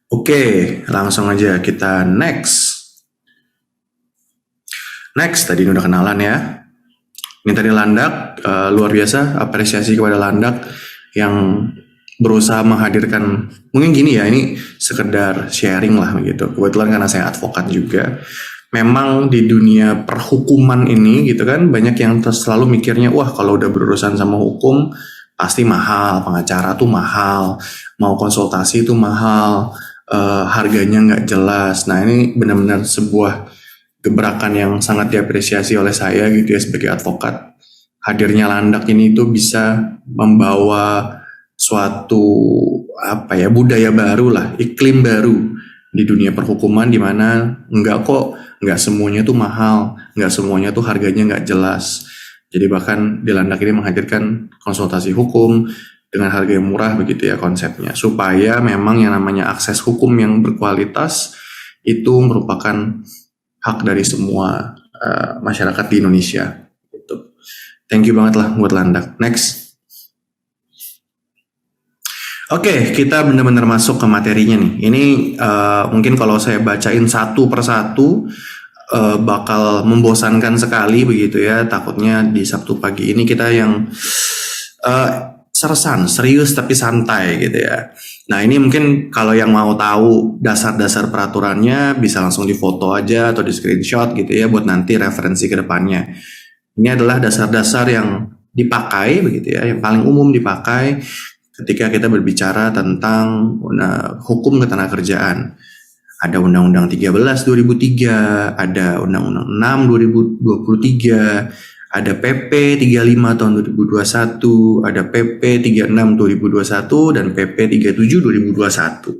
Oke, langsung aja kita next. Next, tadi udah kenalan ya. Ini tadi Landak, luar biasa apresiasi kepada Landak yang berusaha menghadirkan, mungkin gini ya, ini sekedar sharing lah begitu. Kebetulan karena saya advokat juga, memang di dunia perhukuman ini gitu kan, banyak yang selalu mikirnya, wah kalau udah berurusan sama hukum, pasti mahal, pengacara tuh mahal, mau konsultasi tuh mahal, harganya nggak jelas. Nah ini benar-benar sebuah gebrakan yang sangat diapresiasi oleh saya gitu ya sebagai advokat. Hadirnya Landak ini tuh bisa membawa suatu apa ya budaya baru lah, iklim baru di dunia perhukuman di mana nggak semuanya tuh mahal, nggak semuanya tuh harganya nggak jelas. Jadi bahkan di Landak ini menghadirkan konsultasi hukum dengan harga yang murah begitu ya konsepnya, supaya memang yang namanya akses hukum yang berkualitas itu merupakan hak dari semua masyarakat di Indonesia. Gitu. Thank you banget lah buat Landak. Next. Oke, kita benar-benar masuk ke materinya nih. Ini mungkin kalau saya bacain satu persatu bakal membosankan sekali begitu ya. Takutnya di Sabtu pagi ini kita yang uh, sersan, serius tapi santai gitu ya. Nah ini mungkin kalau yang mau tahu dasar-dasar peraturannya bisa langsung difoto aja atau di screenshot gitu ya buat nanti referensi ke depannya. Ini adalah dasar-dasar yang dipakai begitu ya, yang paling umum dipakai ketika kita berbicara tentang hukum ketenagakerjaan. Ada Undang-Undang 13 2003, ada Undang-Undang 6 2023, ada PP 35 tahun 2021, ada PP 36 2021, dan PP 37 2021.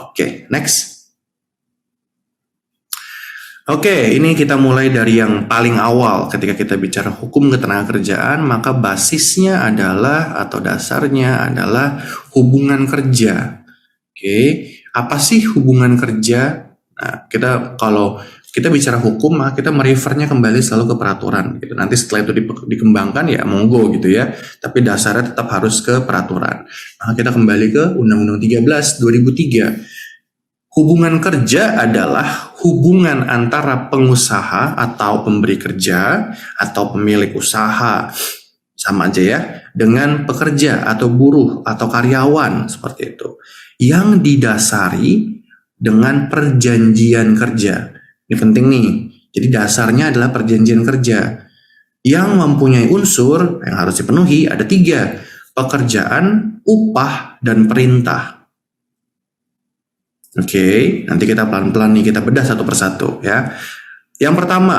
Oke, next. Oke, ini kita mulai dari yang paling awal ketika kita bicara hukum ketenagakerjaan, maka basisnya adalah atau dasarnya adalah hubungan kerja. Oke, apa sih hubungan kerja? Nah, kalau kita bicara hukum, maka kita merefernya kembali selalu ke peraturan. Gitu. Nanti setelah itu dikembangkan ya monggo gitu ya. Tapi dasarnya tetap harus ke peraturan. Nah, kita kembali ke Undang-Undang 13 2003. Hubungan kerja adalah hubungan antara pengusaha atau pemberi kerja atau pemilik usaha, sama aja ya, dengan pekerja atau buruh atau karyawan seperti itu, yang didasari dengan perjanjian kerja. Ini penting nih. Jadi dasarnya adalah perjanjian kerja yang mempunyai unsur yang harus dipenuhi ada 3: pekerjaan, upah, dan perintah. Oke, nanti kita pelan-pelan nih kita bedah satu persatu ya. Yang pertama,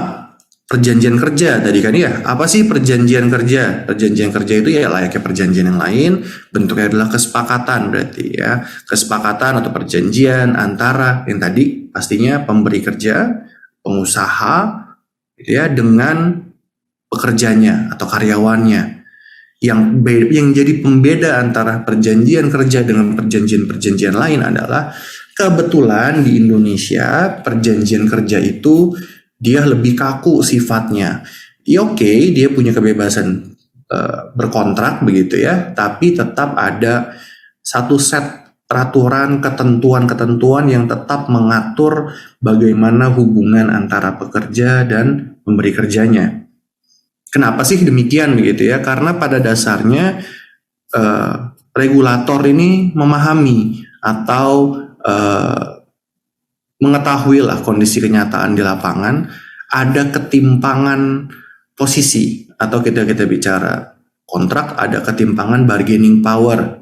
perjanjian kerja tadi kan ya. Apa sih perjanjian kerja? Perjanjian kerja itu ya layaknya perjanjian yang lain, bentuknya adalah kesepakatan berarti ya. Kesepakatan atau perjanjian antara yang tadi pastinya pemberi kerja, pengusaha gitu ya dengan pekerjanya atau karyawannya. Yang jadi pembeda antara perjanjian kerja dengan perjanjian-perjanjian lain adalah kebetulan di Indonesia perjanjian kerja itu dia lebih kaku sifatnya. Ya oke, dia punya kebebasan berkontrak begitu ya, tapi tetap ada satu set peraturan, ketentuan-ketentuan yang tetap mengatur bagaimana hubungan antara pekerja dan pemberi kerjanya. Kenapa sih demikian begitu ya? Karena pada dasarnya regulator ini memahami atau mengetahui lah kondisi kenyataan di lapangan, ada ketimpangan posisi atau kita bicara kontrak, ada ketimpangan bargaining power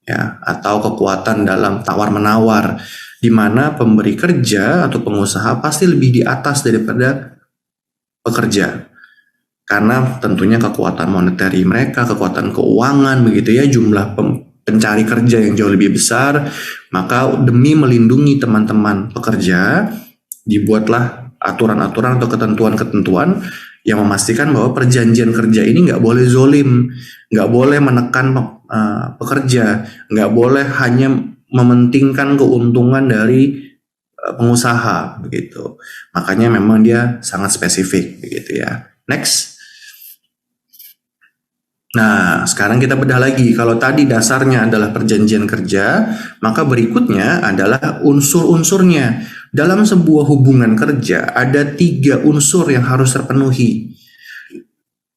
ya, atau kekuatan dalam tawar menawar, di mana pemberi kerja atau pengusaha pasti lebih di atas daripada pekerja. Karena tentunya kekuatan monetary mereka, kekuatan keuangan begitu ya, jumlah pencari kerja yang jauh lebih besar, maka demi melindungi teman-teman pekerja, dibuatlah aturan-aturan atau ketentuan-ketentuan yang memastikan bahwa perjanjian kerja ini nggak boleh zolim, nggak boleh menekan pekerja, nggak boleh hanya mementingkan keuntungan dari pengusaha begitu. Makanya memang dia sangat spesifik begitu ya. Next. Nah, sekarang kita bedah lagi. Kalau tadi dasarnya adalah perjanjian kerja, maka berikutnya adalah unsur-unsurnya. Dalam sebuah hubungan kerja, ada 3 unsur yang harus terpenuhi.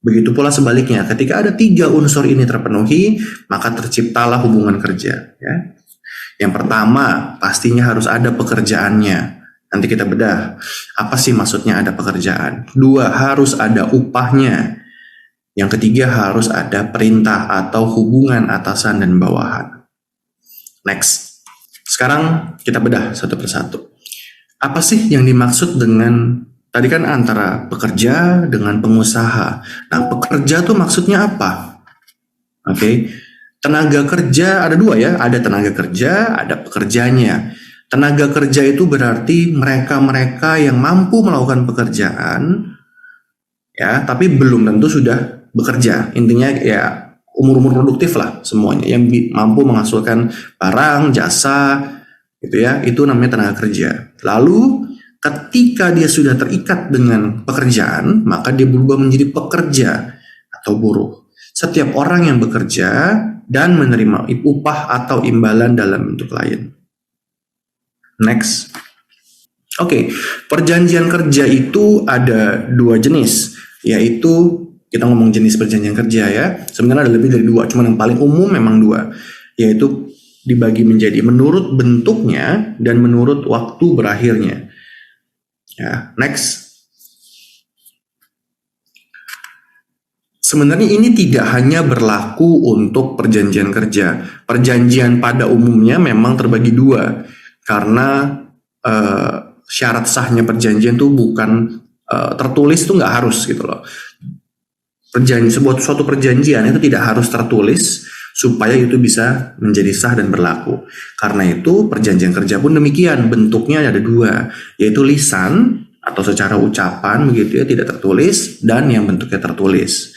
Begitu pula sebaliknya, ketika ada 3 unsur ini terpenuhi, maka terciptalah hubungan kerja. Ya. Yang pertama, pastinya harus ada pekerjaannya. Nanti kita bedah, apa sih maksudnya ada pekerjaan? 2, harus ada upahnya. Yang ketiga, harus ada perintah atau hubungan atasan dan bawahan. Next. Sekarang kita bedah satu persatu. Apa sih yang dimaksud dengan, tadi kan antara pekerja dengan pengusaha. Nah, pekerja tuh maksudnya apa? Oke. Tenaga kerja ada 2 ya, ada tenaga kerja, ada pekerjanya. Tenaga kerja itu berarti mereka-mereka yang mampu melakukan pekerjaan, ya, tapi belum tentu sudah bekerja. Intinya ya umur-umur produktif lah semuanya, yang mampu menghasilkan barang, jasa, gitu ya, itu namanya tenaga kerja. Lalu ketika dia sudah terikat dengan pekerjaan, maka dia berubah menjadi pekerja atau buruh. Setiap orang yang bekerja dan menerima upah atau imbalan dalam bentuk lain. Next. Oke, perjanjian kerja itu ada 2 jenis, yaitu kita ngomong jenis perjanjian kerja ya. Sebenarnya ada lebih dari 2, cuman yang paling umum memang 2, yaitu dibagi menjadi menurut bentuknya dan menurut waktu berakhirnya. Ya, next. Sebenarnya ini tidak hanya berlaku untuk perjanjian kerja. Perjanjian pada umumnya memang terbagi 2, karena syarat sahnya perjanjian itu bukan tertulis, itu nggak harus gitu loh. Suatu perjanjian itu tidak harus tertulis supaya itu bisa menjadi sah dan berlaku. Karena itu perjanjian kerja pun demikian, bentuknya ada 2, yaitu lisan atau secara ucapan begitu ya, tidak tertulis, dan yang bentuknya tertulis.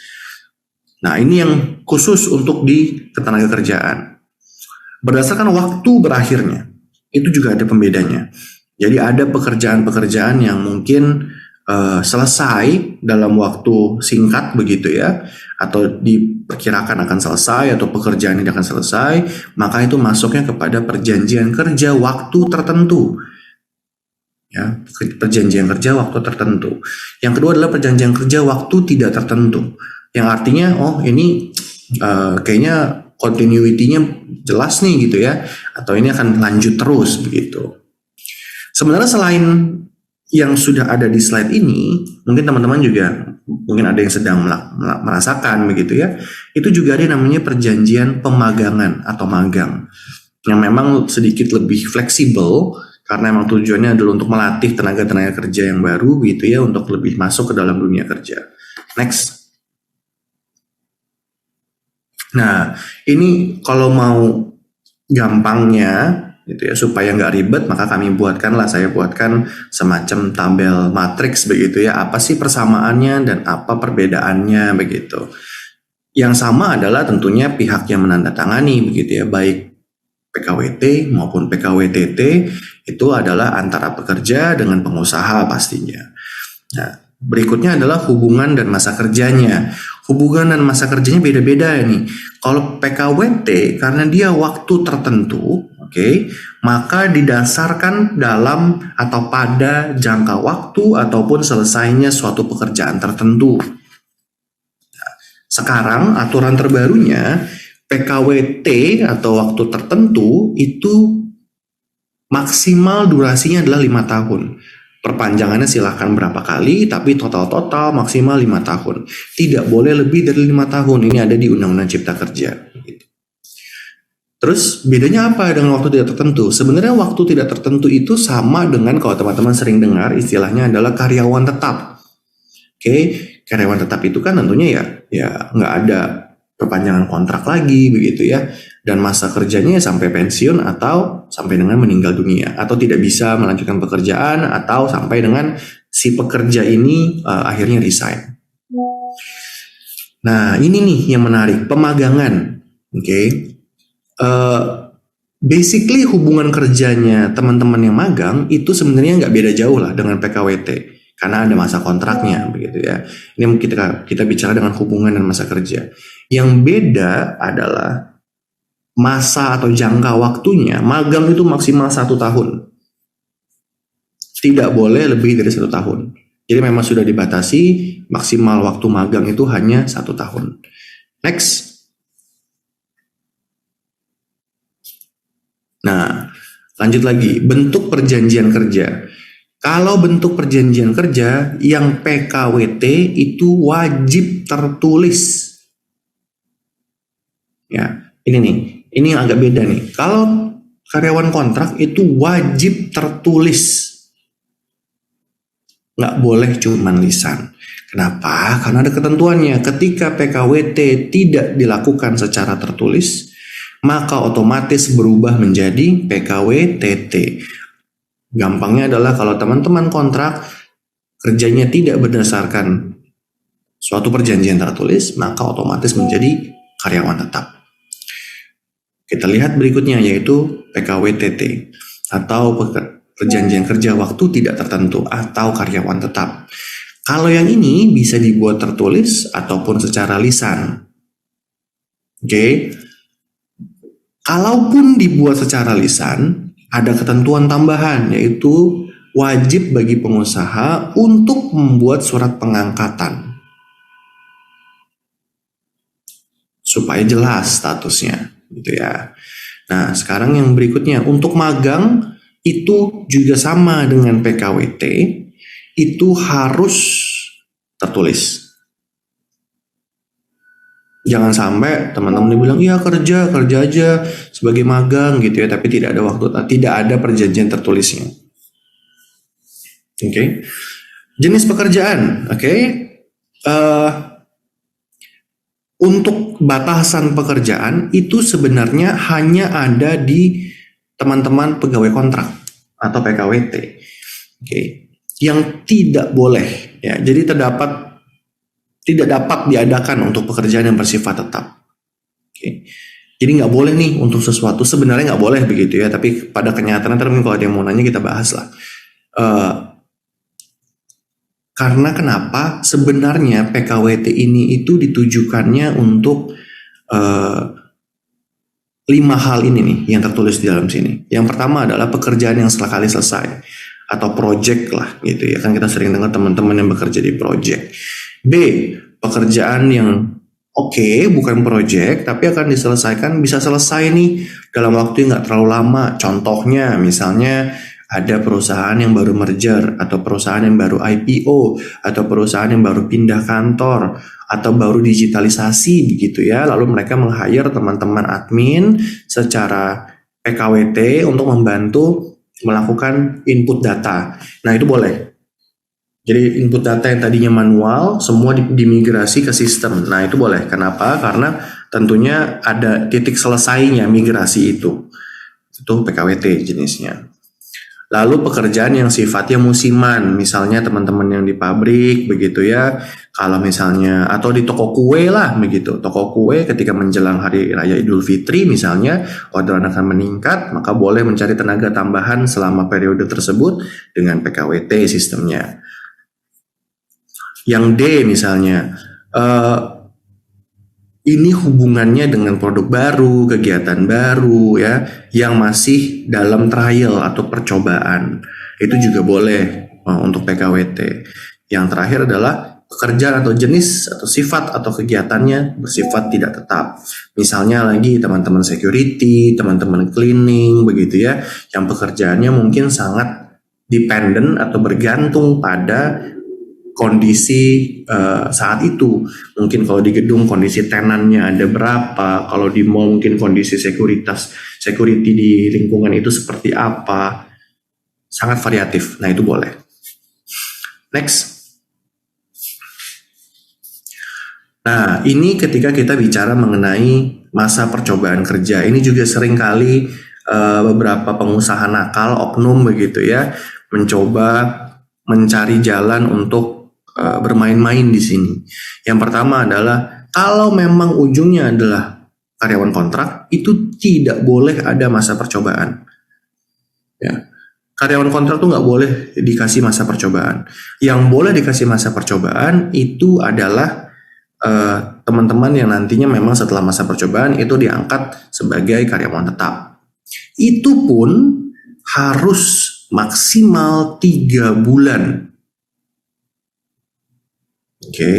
Nah, ini yang khusus untuk di ketenaga kerjaan. Berdasarkan waktu berakhirnya, itu juga ada pembedanya. Jadi ada pekerjaan-pekerjaan yang mungkin selesai dalam waktu singkat begitu ya, atau diperkirakan akan selesai, atau pekerjaan ini akan selesai, maka itu masuknya kepada perjanjian kerja waktu tertentu. Ya, perjanjian kerja waktu tertentu. Yang kedua adalah perjanjian kerja waktu tidak tertentu, yang artinya ini kayaknya continuity-nya jelas nih gitu ya, atau ini akan lanjut terus begitu. Sebenarnya selain yang sudah ada di slide ini, mungkin teman-teman juga mungkin ada yang sedang merasakan begitu ya, itu juga ada namanya perjanjian pemagangan atau magang, yang memang sedikit lebih fleksibel karena memang tujuannya adalah untuk melatih tenaga-tenaga kerja yang baru gitu ya, untuk lebih masuk ke dalam dunia kerja. Next. Nah, ini kalau mau gampangnya gitu ya, supaya nggak ribet, maka saya buatkan semacam tabel matriks begitu ya, apa sih persamaannya dan apa perbedaannya begitu. Yang sama adalah tentunya pihak yang menandatangani begitu ya, baik PKWT maupun PKWTT, itu adalah antara pekerja dengan pengusaha pastinya. Nah, berikutnya adalah hubungan dan masa kerjanya. Hubungan dan masa kerjanya beda-beda nih. Kalau PKWT karena dia waktu tertentu, maka didasarkan dalam atau pada jangka waktu ataupun selesainya suatu pekerjaan tertentu. Nah, sekarang aturan terbarunya PKWT atau waktu tertentu itu maksimal durasinya adalah 5 tahun. Perpanjangannya silahkan berapa kali, tapi total maksimal 5 tahun. Tidak boleh lebih dari 5 tahun. Ini ada di Undang-Undang Cipta Kerja. Terus bedanya apa dengan waktu tidak tertentu? Sebenarnya waktu tidak tertentu itu sama dengan, kalau teman-teman sering dengar istilahnya adalah karyawan tetap. Karyawan tetap itu kan tentunya ya nggak ada perpanjangan kontrak lagi begitu ya, dan masa kerjanya sampai pensiun atau sampai dengan meninggal dunia, atau tidak bisa melanjutkan pekerjaan, atau sampai dengan si pekerja ini akhirnya resign. Nah, ini nih yang menarik, pemagangan. Basically hubungan kerjanya teman-teman yang magang itu sebenarnya nggak beda jauh lah dengan PKWT. karena ada masa kontraknya begitu ya. Ini kita bicara dengan hubungan dan masa kerja. Yang beda adalah masa atau jangka waktunya. Magang itu maksimal 1 tahun, tidak boleh lebih dari 1 tahun. Jadi memang sudah dibatasi, maksimal waktu magang itu hanya 1 tahun. Next. Nah, lanjut lagi, bentuk perjanjian kerja. Kalau bentuk perjanjian kerja yang PKWT itu wajib tertulis. Ya, ini yang agak beda nih. Kalau karyawan kontrak itu wajib tertulis, nggak boleh cuman lisan. Kenapa? Karena ada ketentuannya. Ketika PKWT tidak dilakukan secara tertulis, maka otomatis berubah menjadi PKWTT. Gampangnya adalah kalau teman-teman kontrak kerjanya tidak berdasarkan suatu perjanjian tertulis, maka otomatis menjadi karyawan tetap. Kita lihat berikutnya, yaitu PKWTT atau perjanjian kerja waktu tidak tertentu atau karyawan tetap. Kalau yang ini bisa dibuat tertulis ataupun secara lisan. Oke. Kalaupun dibuat secara lisan, ada ketentuan tambahan, yaitu wajib bagi pengusaha untuk membuat surat pengangkatan supaya jelas statusnya, gitu ya. Nah, sekarang yang berikutnya, untuk magang itu juga sama dengan PKWT, itu harus tertulis. Jangan sampai teman-teman bilang, iya kerja aja sebagai magang gitu ya, tapi tidak ada perjanjian tertulisnya. Oke. Jenis pekerjaan, oke. Untuk batasan pekerjaan itu sebenarnya hanya ada di teman-teman pegawai kontrak atau PKWT. Oke. Yang tidak boleh ya. Jadi tidak dapat diadakan untuk pekerjaan yang bersifat tetap. Oke. Jadi nggak boleh nih untuk sesuatu, sebenarnya nggak boleh begitu ya, tapi pada kenyataan mungkin kalau ada yang mau nanya kita bahas lah. Karena kenapa sebenarnya PKWT ini itu ditujukannya untuk 5 hal ini nih yang tertulis di dalam sini. Yang pertama adalah pekerjaan yang sekali selesai atau project lah gitu ya, kan kita sering dengar teman-teman yang bekerja di project. B, pekerjaan yang bukan project tapi akan diselesaikan, bisa selesai nih dalam waktu yang nggak terlalu lama. Contohnya misalnya ada perusahaan yang baru merger, atau perusahaan yang baru IPO, atau perusahaan yang baru pindah kantor, atau baru digitalisasi begitu ya. Lalu mereka meng-hire teman-teman admin secara PKWT untuk membantu melakukan input data. Nah itu boleh. Jadi input data yang tadinya manual semua dimigrasi ke sistem. Nah itu boleh. Kenapa? Karena tentunya ada titik selesainya migrasi itu. Itu PKWT jenisnya. Lalu pekerjaan yang sifatnya musiman, misalnya teman-teman yang di pabrik begitu ya. Kalau misalnya atau di toko kue lah begitu. Toko kue ketika menjelang hari raya Idul Fitri misalnya orderan akan meningkat, maka boleh mencari tenaga tambahan selama periode tersebut dengan PKWT sistemnya. Yang D misalnya, ini hubungannya dengan produk baru, kegiatan baru ya, yang masih dalam trial atau percobaan. Itu juga boleh untuk PKWT. Yang terakhir adalah pekerjaan atau jenis atau sifat atau kegiatannya bersifat tidak tetap. Misalnya lagi teman-teman security, teman-teman cleaning begitu ya, yang pekerjaannya mungkin sangat dependent atau bergantung pada kondisi saat itu. Mungkin kalau di gedung kondisi tenannya ada berapa, kalau di mall mungkin kondisi security di lingkungan itu seperti apa. Sangat variatif. Nah itu boleh. Next. Nah ini ketika kita bicara mengenai masa percobaan kerja, ini juga seringkali beberapa pengusaha nakal, oknum begitu ya, mencoba mencari jalan untuk bermain-main di sini. Yang pertama adalah kalau memang ujungnya adalah karyawan kontrak, itu tidak boleh ada masa percobaan. Ya. karyawan kontrak tuh nggak boleh dikasih masa percobaan. Yang boleh dikasih masa percobaan itu adalah teman-teman yang nantinya memang setelah masa percobaan itu diangkat sebagai karyawan tetap. Itu pun harus maksimal 3 bulan. Oke.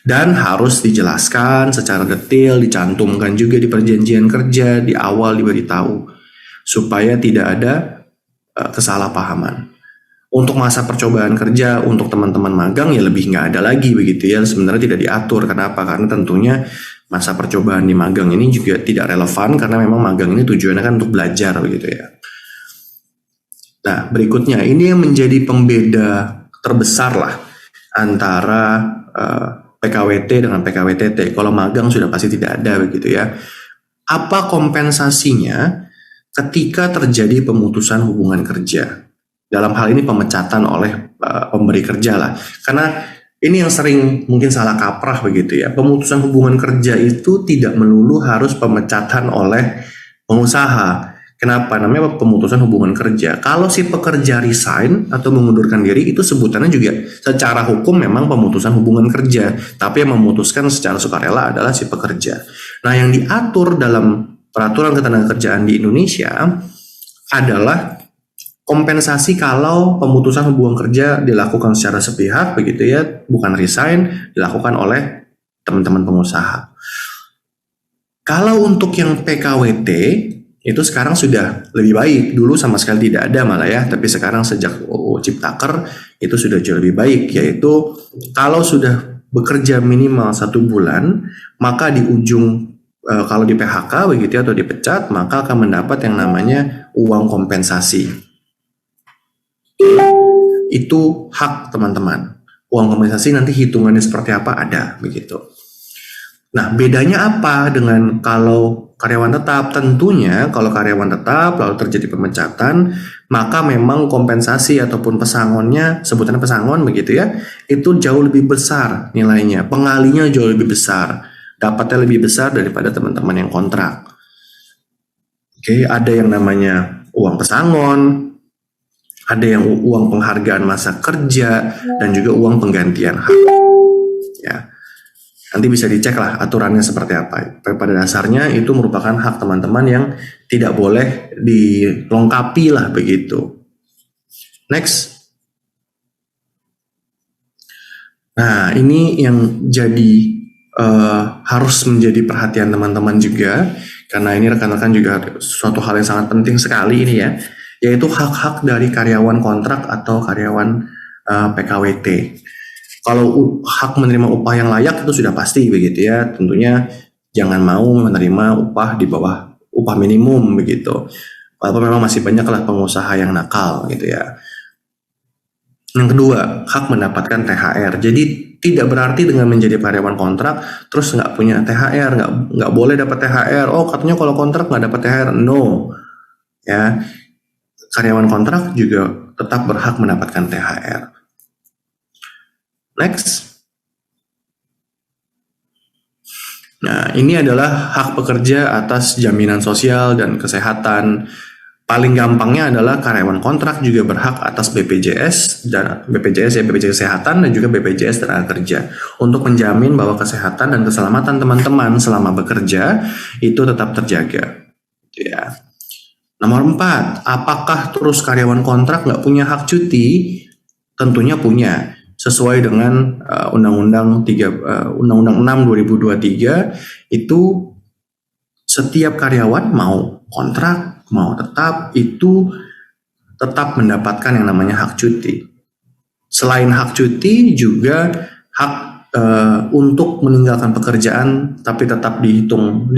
Dan harus dijelaskan secara detail, dicantumkan juga di perjanjian kerja, di awal diberitahu, supaya tidak ada kesalahpahaman. Untuk masa percobaan kerja untuk teman-teman magang ya lebih nggak ada lagi begitu ya, sebenarnya tidak diatur. Kenapa? Karena tentunya masa percobaan di magang ini juga tidak relevan karena memang magang ini tujuannya kan untuk belajar begitu ya. Nah berikutnya ini yang menjadi pembeda terbesar lah antara PKWT dengan PKWTT. Kalau magang sudah pasti tidak ada begitu ya. Apa kompensasinya ketika terjadi pemutusan hubungan kerja? Dalam hal ini pemecatan oleh pemberi kerja lah. Karena ini yang sering mungkin salah kaprah begitu ya. Pemutusan hubungan kerja itu tidak melulu harus pemecatan oleh pengusaha. Kenapa? Namanya pemutusan hubungan kerja. Kalau si pekerja resign atau mengundurkan diri itu sebutannya juga secara hukum memang pemutusan hubungan kerja. Tapi yang memutuskan secara sukarela adalah si pekerja. Nah yang diatur dalam peraturan ketenagakerjaan di Indonesia adalah kompensasi kalau pemutusan hubungan kerja dilakukan secara sepihak begitu ya, bukan resign, dilakukan oleh teman-teman pengusaha. Kalau untuk yang PKWT itu sekarang sudah lebih baik. Dulu sama sekali tidak ada malah ya, tapi sekarang sejak UU Ciptaker itu sudah jauh lebih baik, yaitu kalau sudah bekerja minimal 1 bulan, maka di ujung kalau di PHK begitu ya, atau dipecat, maka akan mendapat yang namanya uang kompensasi. Itu hak teman-teman. Uang kompensasi nanti hitungannya seperti apa ada begitu. Nah, bedanya apa dengan kalau karyawan tetap? Tentunya kalau karyawan tetap lalu terjadi pemecatan, maka memang kompensasi ataupun pesangonnya, sebutannya pesangon begitu ya, itu jauh lebih besar nilainya, pengalinya jauh lebih besar, dapatnya lebih besar daripada teman-teman yang kontrak. Oke, ada yang namanya uang pesangon, ada yang uang penghargaan masa kerja, dan juga uang penggantian hak. Ya. Nanti bisa dicek lah aturannya seperti apa. Pada dasarnya itu merupakan hak teman-teman yang tidak boleh dilengkapi lah begitu. Next. Nah ini yang jadi harus menjadi perhatian teman-teman juga. Karena ini rekan-rekan juga suatu hal yang sangat penting sekali ini ya. Yaitu hak-hak dari karyawan kontrak atau karyawan PKWT. Kalau hak menerima upah yang layak itu sudah pasti begitu ya. Tentunya jangan mau menerima upah di bawah upah minimum begitu. Walaupun memang masih banyak lah pengusaha yang nakal gitu ya. Yang kedua, hak mendapatkan THR. Jadi tidak berarti dengan menjadi karyawan kontrak terus nggak punya THR, nggak boleh dapat THR. Oh katanya kalau kontrak nggak dapat THR. No, ya karyawan kontrak juga tetap berhak mendapatkan THR. Next. Nah, ini adalah hak pekerja atas jaminan sosial dan kesehatan. Paling gampangnya adalah karyawan kontrak juga berhak atas BPJS dan BPJS Kesehatan dan juga BPJS Tenaga Kerja untuk menjamin bahwa kesehatan dan keselamatan teman-teman selama bekerja itu tetap terjaga. Ya. Nomor 4, apakah terus karyawan kontrak nggak punya hak cuti? Tentunya punya. Sesuai dengan Undang-Undang 6 2023 itu setiap karyawan mau kontrak mau tetap itu tetap mendapatkan yang namanya hak cuti. Selain hak cuti juga hak untuk meninggalkan pekerjaan tapi tetap dihitung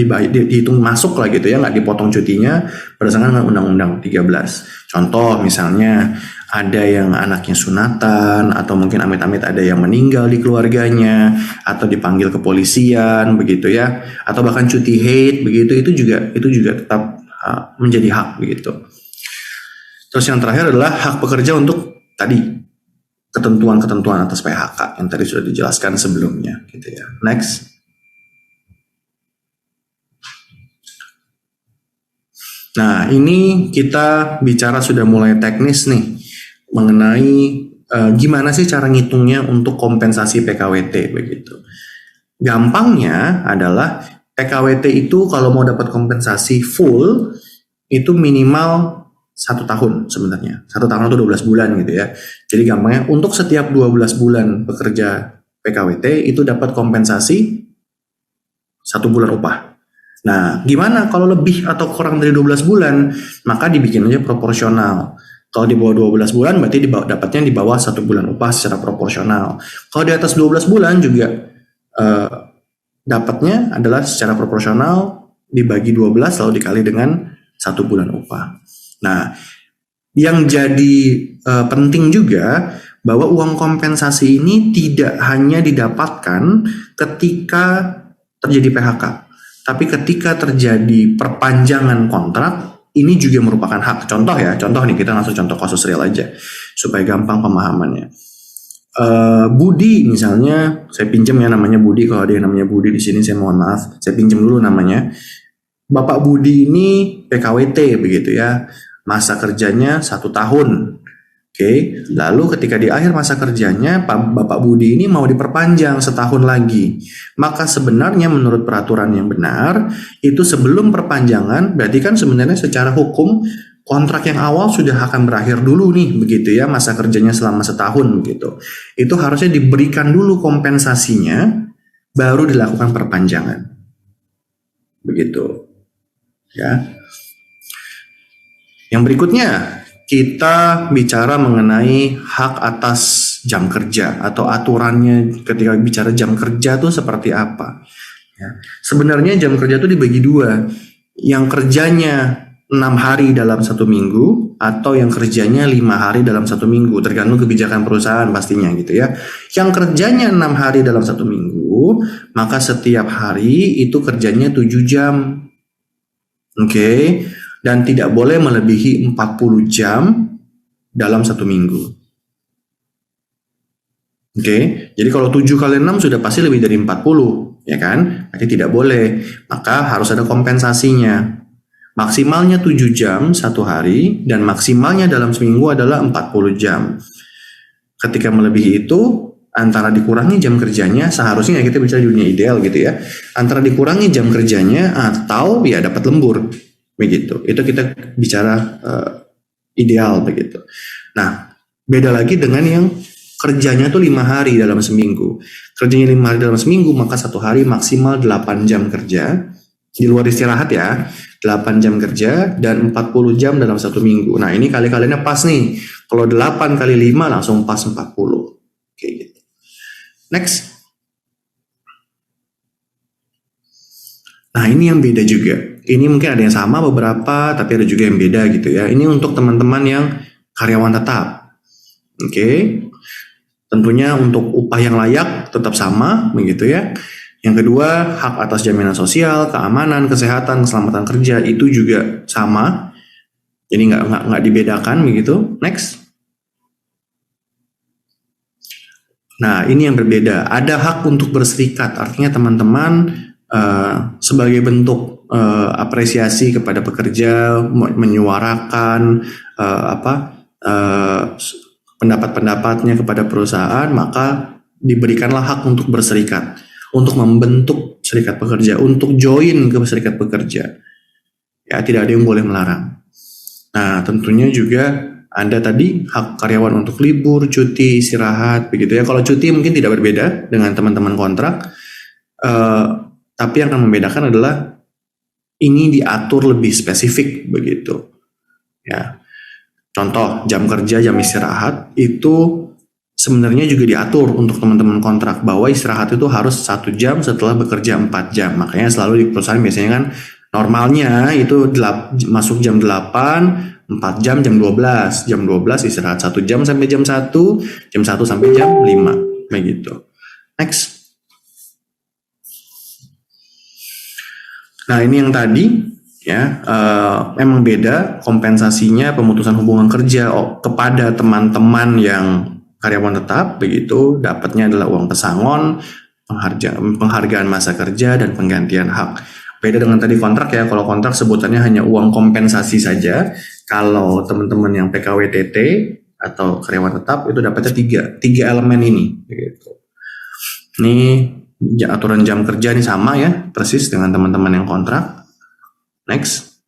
masuk lah gitu ya, nggak dipotong cutinya berdasarkan Undang-Undang 13. Contoh misalnya ada yang anaknya sunatan atau mungkin amit-amit ada yang meninggal di keluarganya atau dipanggil kepolisian begitu ya, atau bahkan cuti haid begitu, itu juga tetap menjadi hak begitu. Terus yang terakhir adalah hak pekerja untuk tadi ketentuan-ketentuan atas PHK yang tadi sudah dijelaskan sebelumnya gitu ya. Next. Nah, ini kita bicara sudah mulai teknis nih mengenai gimana sih cara ngitungnya untuk kompensasi PKWT begitu. Gampangnya adalah PKWT itu kalau mau dapat kompensasi full itu minimal 1 tahun sebenarnya. 1 tahun itu 12 bulan gitu ya. Jadi gampangnya untuk setiap 12 bulan bekerja PKWT itu dapat kompensasi 1 bulan upah. Nah, gimana kalau lebih atau kurang dari 12 bulan? Maka dibikin aja proporsional. Kalau di bawah 12 bulan berarti dapatnya di bawah 1 bulan upah secara proporsional. Kalau di atas 12 bulan juga dapatnya adalah secara proporsional dibagi 12 lalu dikali dengan 1 bulan upah. Nah, yang jadi penting juga bahwa uang kompensasi ini tidak hanya didapatkan ketika terjadi PHK, tapi ketika terjadi perpanjangan kontrak, ini juga merupakan hak. Contoh nih, kita langsung contoh kasus real aja supaya gampang pemahamannya. Budi misalnya, saya pinjam ya namanya Budi. Kalau ada yang namanya Budi di sini, saya mohon maaf, saya pinjam dulu namanya. Bapak Budi ini PKWT begitu ya, masa kerjanya 1 tahun. Oke, lalu ketika di akhir masa kerjanya Bapak Budi ini mau diperpanjang 1 tahun lagi, maka sebenarnya menurut peraturan yang benar itu sebelum perpanjangan berarti kan sebenarnya secara hukum kontrak yang awal sudah akan berakhir dulu nih begitu ya, masa kerjanya selama 1 tahun begitu. Itu harusnya diberikan dulu kompensasinya baru dilakukan perpanjangan. Begitu. Ya. Yang berikutnya kita bicara mengenai hak atas jam kerja atau aturannya ketika bicara jam kerja itu seperti apa. Ya. Sebenarnya jam kerja itu dibagi 2, yang kerjanya 6 hari dalam 1 minggu atau yang kerjanya 5 hari dalam 1 minggu, tergantung kebijakan perusahaan pastinya gitu ya. Yang kerjanya 6 hari dalam 1 minggu, maka setiap hari itu kerjanya 7 jam. Oke. Dan tidak boleh melebihi 40 jam dalam 1 minggu. Oke, jadi kalau 7 kali 6 sudah pasti lebih dari 40, ya kan? Berarti tidak boleh, maka harus ada kompensasinya. Maksimalnya 7 jam 1 hari, dan maksimalnya dalam seminggu adalah 40 jam. Ketika melebihi itu, antara dikurangi jam kerjanya, seharusnya kita bicara di dunia ideal gitu ya, antara dikurangi jam kerjanya atau ya dapat lembur. Begitu, itu kita bicara ideal begitu. Nah, beda lagi dengan yang kerjanya tuh 5 hari dalam seminggu. Kerjanya 5 hari dalam seminggu, maka 1 hari maksimal 8 jam kerja. Di luar istirahat ya, 8 jam kerja dan 40 jam dalam 1 minggu. Nah, ini kali-kalinya pas nih. Kalau 8 kali 5 langsung pas 40. Oke gitu. Next. Nah, ini yang beda juga. Ini mungkin ada yang sama beberapa, tapi ada juga yang beda gitu ya. Ini untuk teman-teman yang karyawan tetap. Oke. Tentunya untuk upah yang layak tetap sama, begitu ya. Yang kedua, hak atas jaminan sosial, keamanan, kesehatan, keselamatan kerja itu juga sama. Jadi nggak dibedakan begitu. Next. Nah, ini yang berbeda. Ada hak untuk berserikat. Artinya teman-teman sebagai bentuk apresiasi kepada pekerja, menyuarakan pendapat-pendapatnya kepada perusahaan, maka diberikanlah hak untuk berserikat, untuk membentuk serikat pekerja, untuk join ke serikat pekerja. Ya, tidak ada yang boleh melarang. Nah, tentunya juga ada tadi hak karyawan untuk libur, cuti, istirahat, begitu ya. Kalau cuti mungkin tidak berbeda dengan teman-teman kontrak, tapi yang akan membedakan adalah ini diatur lebih spesifik begitu. Ya. Contoh, jam kerja, jam istirahat itu sebenarnya juga diatur untuk teman-teman kontrak bahwa istirahat itu harus 1 jam setelah bekerja 4 jam. Makanya selalu di perusahaan biasanya kan normalnya itu masuk jam 8, 4 jam, jam 12. Jam 12 istirahat 1 jam sampai jam 1, jam 1 sampai jam 5. Begitu. Next. Nah, ini yang tadi ya, memang beda kompensasinya pemutusan hubungan kerja kepada teman-teman yang karyawan tetap begitu, dapatnya adalah uang pesangon, penghargaan masa kerja dan penggantian hak. Beda dengan tadi kontrak ya, kalau kontrak sebutannya hanya uang kompensasi saja. Kalau teman-teman yang PKWTT atau karyawan tetap itu dapatnya tiga elemen ini. Gitu. Ini aturan jam kerja ini sama ya, persis dengan teman-teman yang kontrak. Next.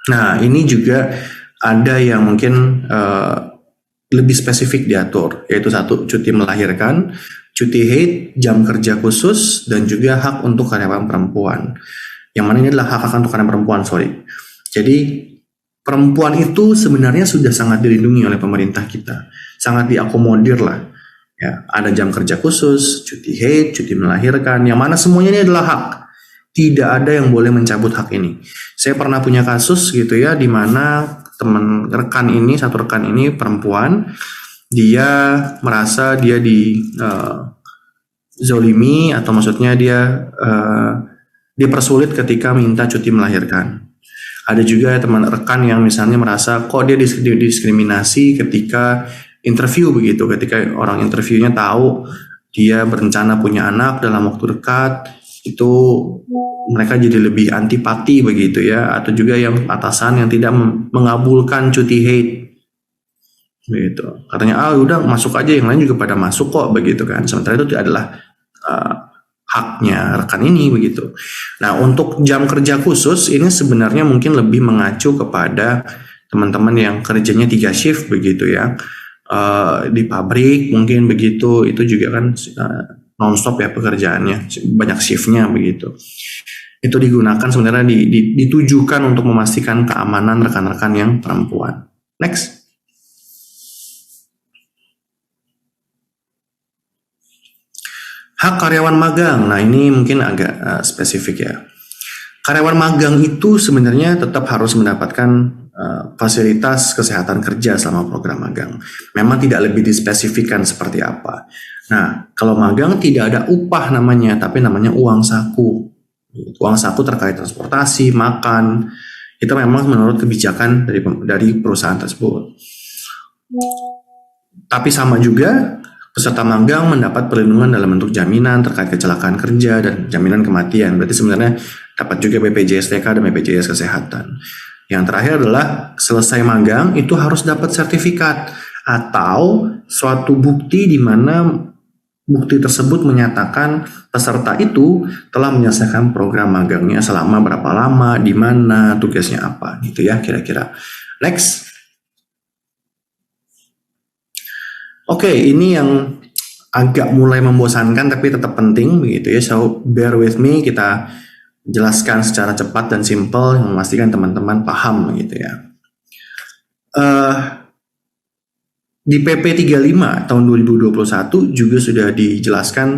Nah, ini juga ada yang mungkin lebih spesifik diatur, yaitu satu, cuti melahirkan, cuti haid, jam kerja khusus, dan juga hak untuk karyawan perempuan. Yang mana ini adalah hak untuk karyawan perempuan, Jadi, perempuan itu sebenarnya sudah sangat dilindungi oleh pemerintah kita. Sangat diakomodir lah. Ya, ada jam kerja khusus, cuti haid, cuti melahirkan, yang mana semuanya ini adalah hak. Tidak ada yang boleh mencabut hak ini. Saya pernah punya kasus gitu ya, di mana satu rekan ini perempuan, dia merasa dia zolimi, atau maksudnya dia dipersulit ketika minta cuti melahirkan. Ada juga teman rekan yang misalnya merasa kok dia diskriminasi ketika interview begitu, ketika orang interviewnya tahu dia berencana punya anak dalam waktu dekat, itu mereka jadi lebih antipati begitu ya. Atau juga yang atasan yang tidak mengabulkan cuti haid begitu, katanya udah masuk aja, yang lain juga pada masuk kok begitu kan, sementara itu adalah haknya rekan ini begitu. Nah, untuk jam kerja khusus ini sebenarnya mungkin lebih mengacu kepada teman-teman yang kerjanya 3 shift begitu ya, di pabrik mungkin begitu, itu juga kan non-stop ya pekerjaannya, banyak shiftnya begitu. Itu digunakan sebenarnya ditujukan untuk memastikan keamanan rekan-rekan yang perempuan. Next. Hak karyawan magang. Nah, ini mungkin agak spesifik ya. Karyawan magang itu sebenarnya tetap harus mendapatkan fasilitas kesehatan kerja selama program magang. Memang tidak lebih dispesifikkan seperti apa. Nah, kalau magang tidak ada upah namanya, tapi namanya uang saku. Uang saku terkait transportasi, makan, itu memang menurut kebijakan dari perusahaan tersebut. Tapi sama juga, peserta magang mendapat perlindungan dalam bentuk jaminan terkait kecelakaan kerja dan jaminan kematian. Berarti sebenarnya dapat juga BPJS TK dan BPJS Kesehatan. Yang terakhir adalah selesai magang itu harus dapat sertifikat atau suatu bukti di mana bukti tersebut menyatakan peserta itu telah menyelesaikan program magangnya selama berapa lama, di mana, tugasnya apa, gitu ya kira-kira. Next. Oke, ini yang agak mulai membosankan tapi tetap penting begitu ya. So bear with me, kita jelaskan secara cepat dan simpel yang memastikan teman-teman paham gitu ya. Di PP 35 tahun 2021 juga sudah dijelaskan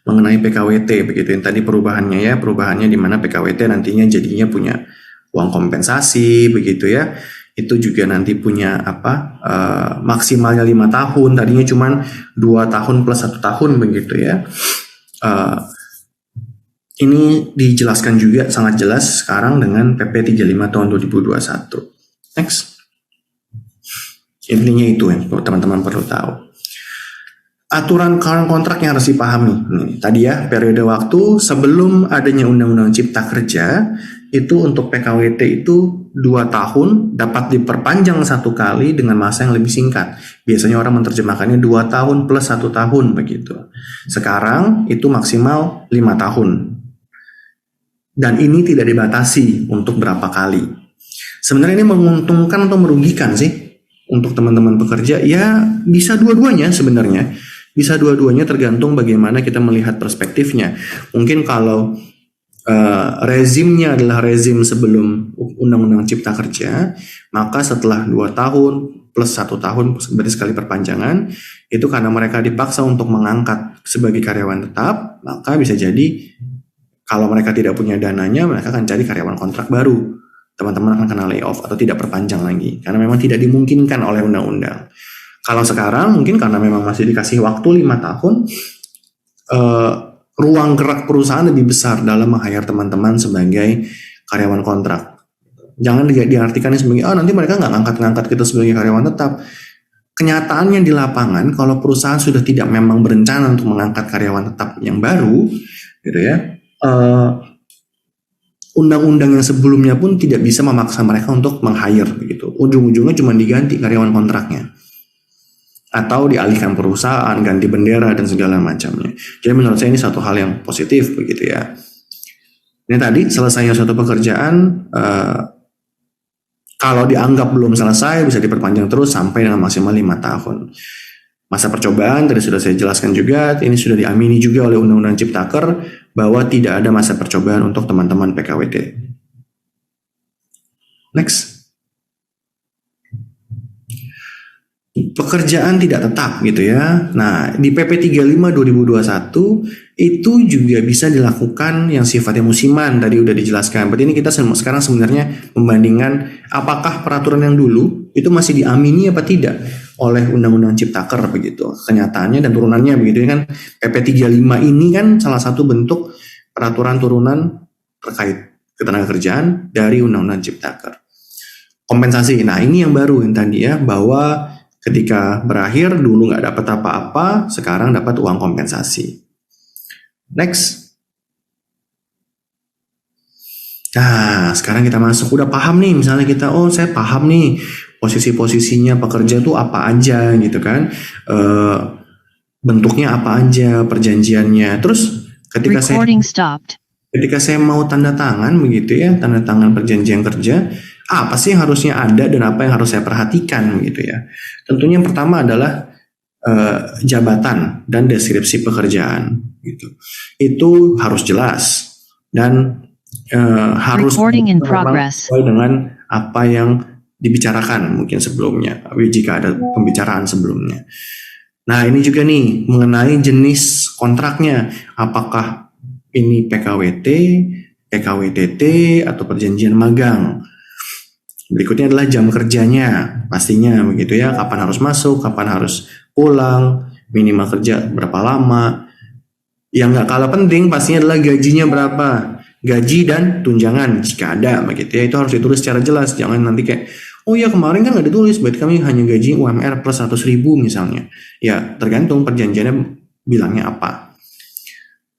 mengenai PKWT begitu. Yang tadi perubahannya di mana PKWT nantinya jadinya punya uang kompensasi begitu ya. Itu juga nanti punya maksimalnya 5 tahun, tadinya cuma 2 tahun plus 1 tahun begitu ya. Ini dijelaskan juga sangat jelas sekarang dengan PP 35 tahun 2021. Next. Intinya itu yang teman-teman perlu tahu. Aturan kontrak yang harus dipahami. Nih, tadi ya, periode waktu sebelum adanya Undang-Undang Cipta Kerja, itu untuk PKWT itu 2 tahun, dapat diperpanjang 1 kali dengan masa yang lebih singkat. Biasanya orang menerjemahkannya 2 tahun plus 1 tahun begitu. Sekarang itu maksimal 5 tahun. Dan ini tidak dibatasi untuk berapa kali. Sebenarnya ini menguntungkan atau merugikan sih untuk teman-teman pekerja? Ya bisa dua-duanya sebenarnya. Bisa dua-duanya tergantung bagaimana kita melihat perspektifnya. Mungkin kalau rezimnya adalah rezim sebelum Undang-Undang Cipta Kerja, maka setelah 2 tahun plus 1 tahun berarti sekali perpanjangan, itu karena mereka dipaksa untuk mengangkat sebagai karyawan tetap, maka bisa jadi kalau mereka tidak punya dananya, mereka akan cari karyawan kontrak baru. Teman-teman akan kena layoff atau tidak perpanjang lagi, karena memang tidak dimungkinkan oleh undang-undang. Kalau sekarang mungkin karena memang masih dikasih waktu 5 tahun, ruang gerak perusahaan lebih besar dalam meng-hire teman-teman sebagai karyawan kontrak. Jangan diartikan sebagai nanti mereka nggak ngangkat-ngangkat kita sebagai karyawan tetap. Kenyataannya di lapangan, kalau perusahaan sudah tidak memang berencana untuk mengangkat karyawan tetap yang baru, gitu ya, undang-undang yang sebelumnya pun tidak bisa memaksa mereka untuk meng-hire begitu. Ujung-ujungnya cuma diganti karyawan kontraknya. Atau dialihkan perusahaan, ganti bendera dan segala macamnya. Jadi menurut saya ini satu hal yang positif begitu ya. Ini tadi selesainya suatu pekerjaan, kalau dianggap belum selesai bisa diperpanjang terus sampai dengan maksimal 5 tahun. Masa percobaan tadi sudah saya jelaskan juga, ini sudah diamini juga oleh Undang-Undang Ciptaker bahwa tidak ada masa percobaan untuk teman-teman PKWT. Next. Pekerjaan tidak tetap gitu ya. Nah, di PP 35 2021 itu juga bisa dilakukan yang sifatnya musiman, tadi udah dijelaskan. Berarti ini kita sekarang sebenarnya membandingkan apakah peraturan yang dulu itu masih diamini apa tidak oleh Undang-Undang Ciptaker begitu. Kenyataannya dan turunannya begitu kan. PP 35 ini kan salah satu bentuk peraturan turunan terkait ketenagakerjaan dari Undang-Undang Ciptaker. Kompensasi. Nah, ini yang baru yang tadi ya, bahwa ketika berakhir dulu nggak dapat apa-apa, sekarang dapat uang kompensasi. Next. Nah, sekarang kita masuk, udah paham nih, misalnya kita, oh saya paham nih posisi-posisinya pekerja tuh apa aja gitu kan, bentuknya apa aja, perjanjiannya. Terus ketika saya mau tanda tangan begitu ya, tanda tangan perjanjian kerja, apa sih yang harusnya ada dan apa yang harus saya perhatikan gitu ya. Tentunya yang pertama adalah jabatan dan deskripsi pekerjaan gitu. Itu harus jelas dan harus sesuai dengan apa yang dibicarakan mungkin sebelumnya jika ada pembicaraan sebelumnya. Nah, ini juga nih mengenai jenis kontraknya, apakah ini PKWT, PKWTT atau perjanjian magang. Berikutnya adalah jam kerjanya, pastinya begitu ya, kapan harus masuk, kapan harus pulang, minimal kerja berapa lama. Yang nggak kalah penting pastinya adalah gajinya berapa, gaji dan tunjangan jika ada begitu ya, itu harus ditulis secara jelas. Jangan nanti kayak, oh ya kemarin kan nggak ditulis, berarti kami hanya gaji UMR plus 100.000 misalnya. Ya tergantung perjanjiannya bilangnya apa.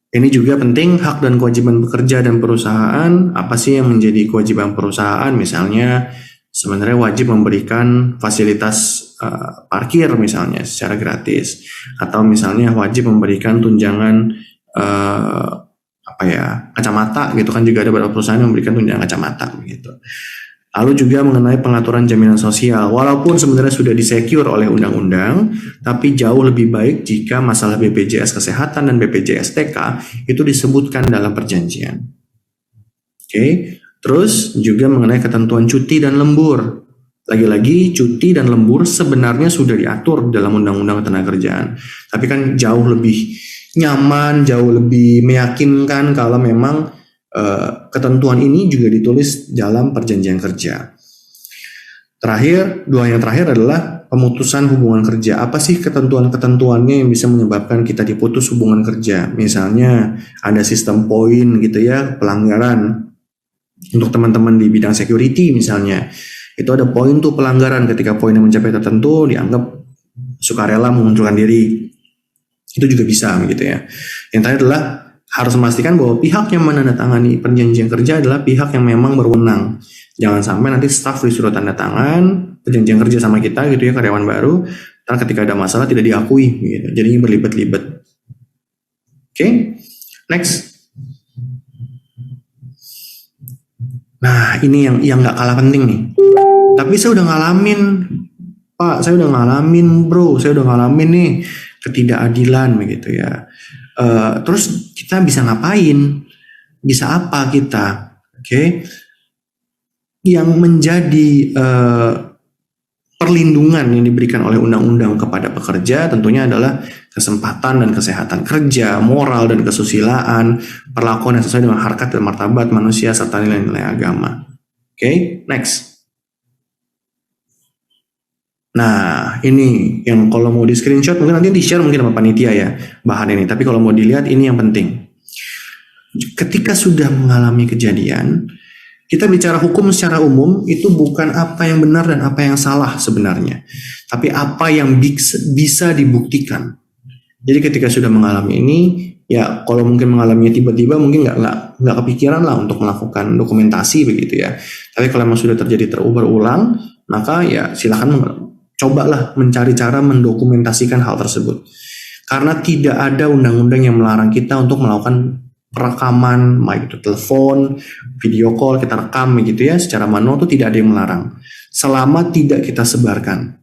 Ini juga penting, hak dan kewajiban pekerja dan perusahaan. Apa sih yang menjadi kewajiban perusahaan? Misalnya sebenarnya wajib memberikan fasilitas parkir misalnya secara gratis, atau misalnya wajib memberikan tunjangan kacamata gitu kan, juga ada beberapa perusahaan yang memberikan tunjangan kacamata begitu. Lalu juga mengenai pengaturan jaminan sosial, walaupun sebenarnya sudah disecure oleh undang-undang, tapi jauh lebih baik jika masalah BPJS Kesehatan dan BPJS TK itu disebutkan dalam perjanjian. Oke. Terus juga mengenai ketentuan cuti dan lembur. Lagi-lagi cuti dan lembur sebenarnya sudah diatur dalam Undang-Undang Ketenagakerjaan, tapi kan jauh lebih nyaman, jauh lebih meyakinkan kalau memang ketentuan ini juga ditulis dalam perjanjian kerja. Yang terakhir adalah pemutusan hubungan kerja. Apa sih ketentuan-ketentuannya yang bisa menyebabkan kita diputus hubungan kerja? Misalnya ada sistem poin gitu ya, pelanggaran. Untuk teman-teman di bidang security misalnya, itu ada poin tuh pelanggaran, ketika poinnya mencapai tertentu dianggap sukarela mengundurkan diri. Itu juga bisa gitu ya. Yang terakhir adalah harus memastikan bahwa pihak yang menandatangani perjanjian kerja adalah pihak yang memang berwenang. Jangan sampai nanti staf disuruh tanda tangan perjanjian kerja sama kita gitu ya, karyawan baru, ntar ketika ada masalah tidak diakui gitu. Jadinya berlibat-libat. Oke. Next. Nah, ini yang nggak kalah penting nih. Tapi saya udah ngalamin, Pak, saya udah ngalamin, Bro, saya udah ngalamin nih ketidakadilan begitu ya. Terus kita bisa ngapain? Bisa apa kita? Oke. Yang menjadi perlindungan yang diberikan oleh undang-undang kepada pekerja tentunya adalah kesempatan dan kesehatan kerja, moral dan kesusilaan, perlakuan yang sesuai dengan harkat dan martabat manusia serta nilai-nilai agama. Oke, next. Nah, ini yang kalau mau di screenshot mungkin nanti di-share mungkin sama panitia ya bahan ini. Tapi kalau mau dilihat ini yang penting. Ketika sudah mengalami kejadian, kita bicara hukum secara umum itu bukan apa yang benar dan apa yang salah sebenarnya, tapi apa yang bisa dibuktikan. Jadi ketika sudah mengalami ini, ya kalau mungkin mengalaminya tiba-tiba mungkin nggak kepikiran lah untuk melakukan dokumentasi begitu ya. Tapi kalau memang sudah terjadi terulang, maka ya silakan cobalah mencari cara mendokumentasikan hal tersebut. Karena tidak ada undang-undang yang melarang kita untuk melakukan rekaman, baik itu telepon, video call, kita rekam begitu ya, secara manual itu tidak ada yang melarang. Selama tidak kita sebarkan.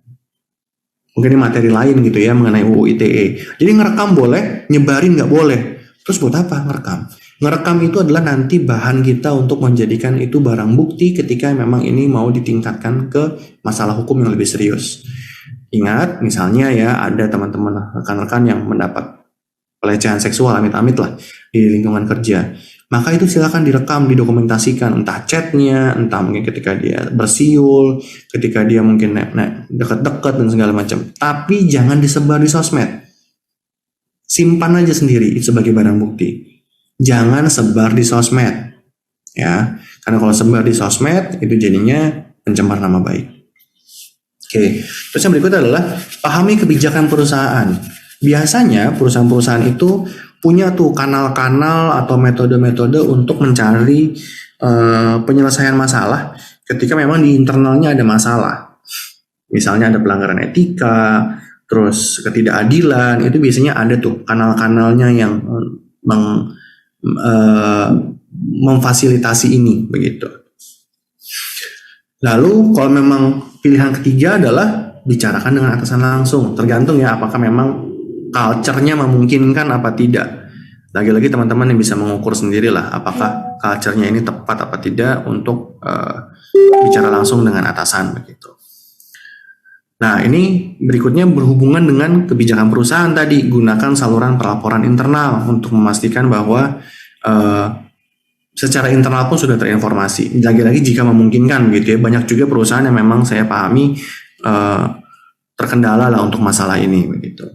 Mungkin ini materi lain gitu ya mengenai UU ITE. Jadi ngerekam boleh, nyebarin nggak boleh. Terus buat apa ngerekam? Ngerekam itu adalah nanti bahan kita untuk menjadikan itu barang bukti ketika memang ini mau ditingkatkan ke masalah hukum yang lebih serius. Ingat, misalnya ya ada teman-teman rekan-rekan yang mendapat pelecehan seksual, amit-amit lah di lingkungan kerja. Maka itu silakan direkam, didokumentasikan, entah chatnya, entah mungkin ketika dia bersiul, ketika dia mungkin deket-deket dan segala macam. Tapi jangan disebar di sosmed. Simpan aja sendiri sebagai barang bukti. Jangan sebar di sosmed, ya. Karena kalau sebar di sosmed itu jadinya pencemar nama baik. Oke. Terus yang berikutnya adalah pahami kebijakan perusahaan. Biasanya perusahaan-perusahaan itu punya tuh kanal-kanal atau metode-metode untuk mencari penyelesaian masalah ketika memang di internalnya ada masalah. Misalnya ada pelanggaran etika, terus ketidakadilan, itu biasanya ada tuh kanal-kanalnya yang memfasilitasi ini begitu. Lalu kalau memang pilihan ketiga adalah bicarakan dengan atasan langsung, tergantung ya apakah memang culture-nya memungkinkan apa tidak. Lagi-lagi teman-teman yang bisa mengukur sendirilah apakah culture-nya ini tepat apa tidak untuk bicara langsung dengan atasan begitu. Nah, ini berikutnya berhubungan dengan kebijakan perusahaan tadi. Gunakan saluran pelaporan internal untuk memastikan bahwa secara internal pun sudah terinformasi. Lagi-lagi jika memungkinkan gitu ya. Banyak juga perusahaan yang memang saya pahami terkendala lah untuk masalah ini begitu.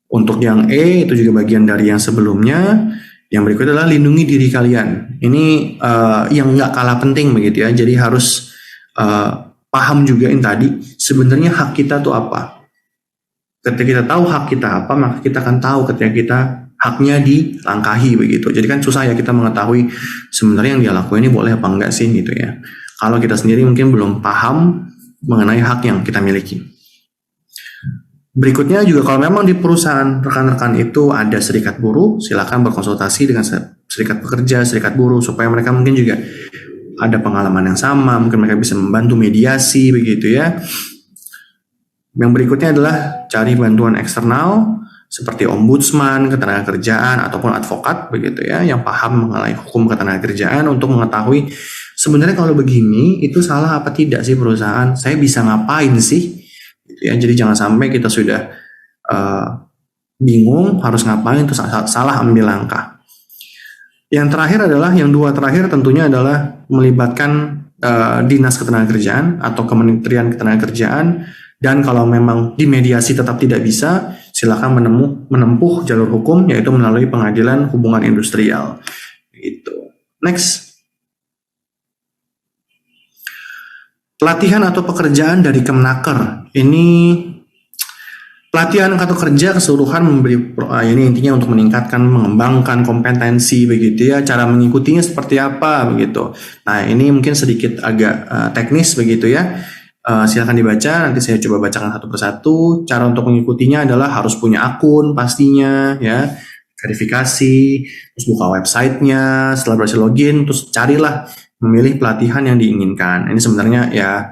Untuk yang E itu juga bagian dari yang sebelumnya. Yang berikut adalah lindungi diri kalian. Ini yang nggak kalah penting begitu ya. Jadi harus paham juga yang tadi sebenarnya hak kita tuh apa. Ketika kita tahu hak kita apa, maka kita akan tahu ketika kita haknya dilangkahi begitu. Jadi kan susah ya kita mengetahui sebenarnya yang dia lakuin ini boleh apa enggak sih gitu ya. Kalau kita sendiri mungkin belum paham mengenai hak yang kita miliki. Berikutnya juga kalau memang di perusahaan rekan-rekan itu ada serikat buruh, silakan berkonsultasi dengan serikat pekerja, serikat buruh supaya mereka mungkin juga ada pengalaman yang sama, mungkin mereka bisa membantu mediasi begitu ya. Yang berikutnya adalah cari bantuan eksternal seperti ombudsman, ketenagakerjaan ataupun advokat begitu ya yang paham mengenai hukum ketenagakerjaan untuk mengetahui sebenarnya kalau begini itu salah apa tidak sih perusahaan, saya bisa ngapain sih? Ya, jadi jangan sampai kita sudah bingung harus ngapain terus salah ambil langkah. Yang terakhir adalah yang dua terakhir tentunya adalah melibatkan dinas ketenagakerjaan atau kementerian ketenagakerjaan, dan kalau memang dimediasi tetap tidak bisa, silakan menempuh jalur hukum yaitu melalui pengadilan hubungan industrial. Gitu. Next. Pelatihan atau pekerjaan dari Kemenaker. Ini pelatihan atau kerja keseluruhan memberi ini intinya untuk meningkatkan, mengembangkan kompetensi begitu ya. Cara mengikutinya seperti apa begitu. Nah, ini mungkin sedikit agak teknis begitu ya. Silakan dibaca, nanti saya coba bacakan satu persatu. Cara untuk mengikutinya adalah harus punya akun pastinya ya. Verifikasi, terus buka websitenya, setelah berhasil login, terus carilah memilih pelatihan yang diinginkan. Ini sebenarnya ya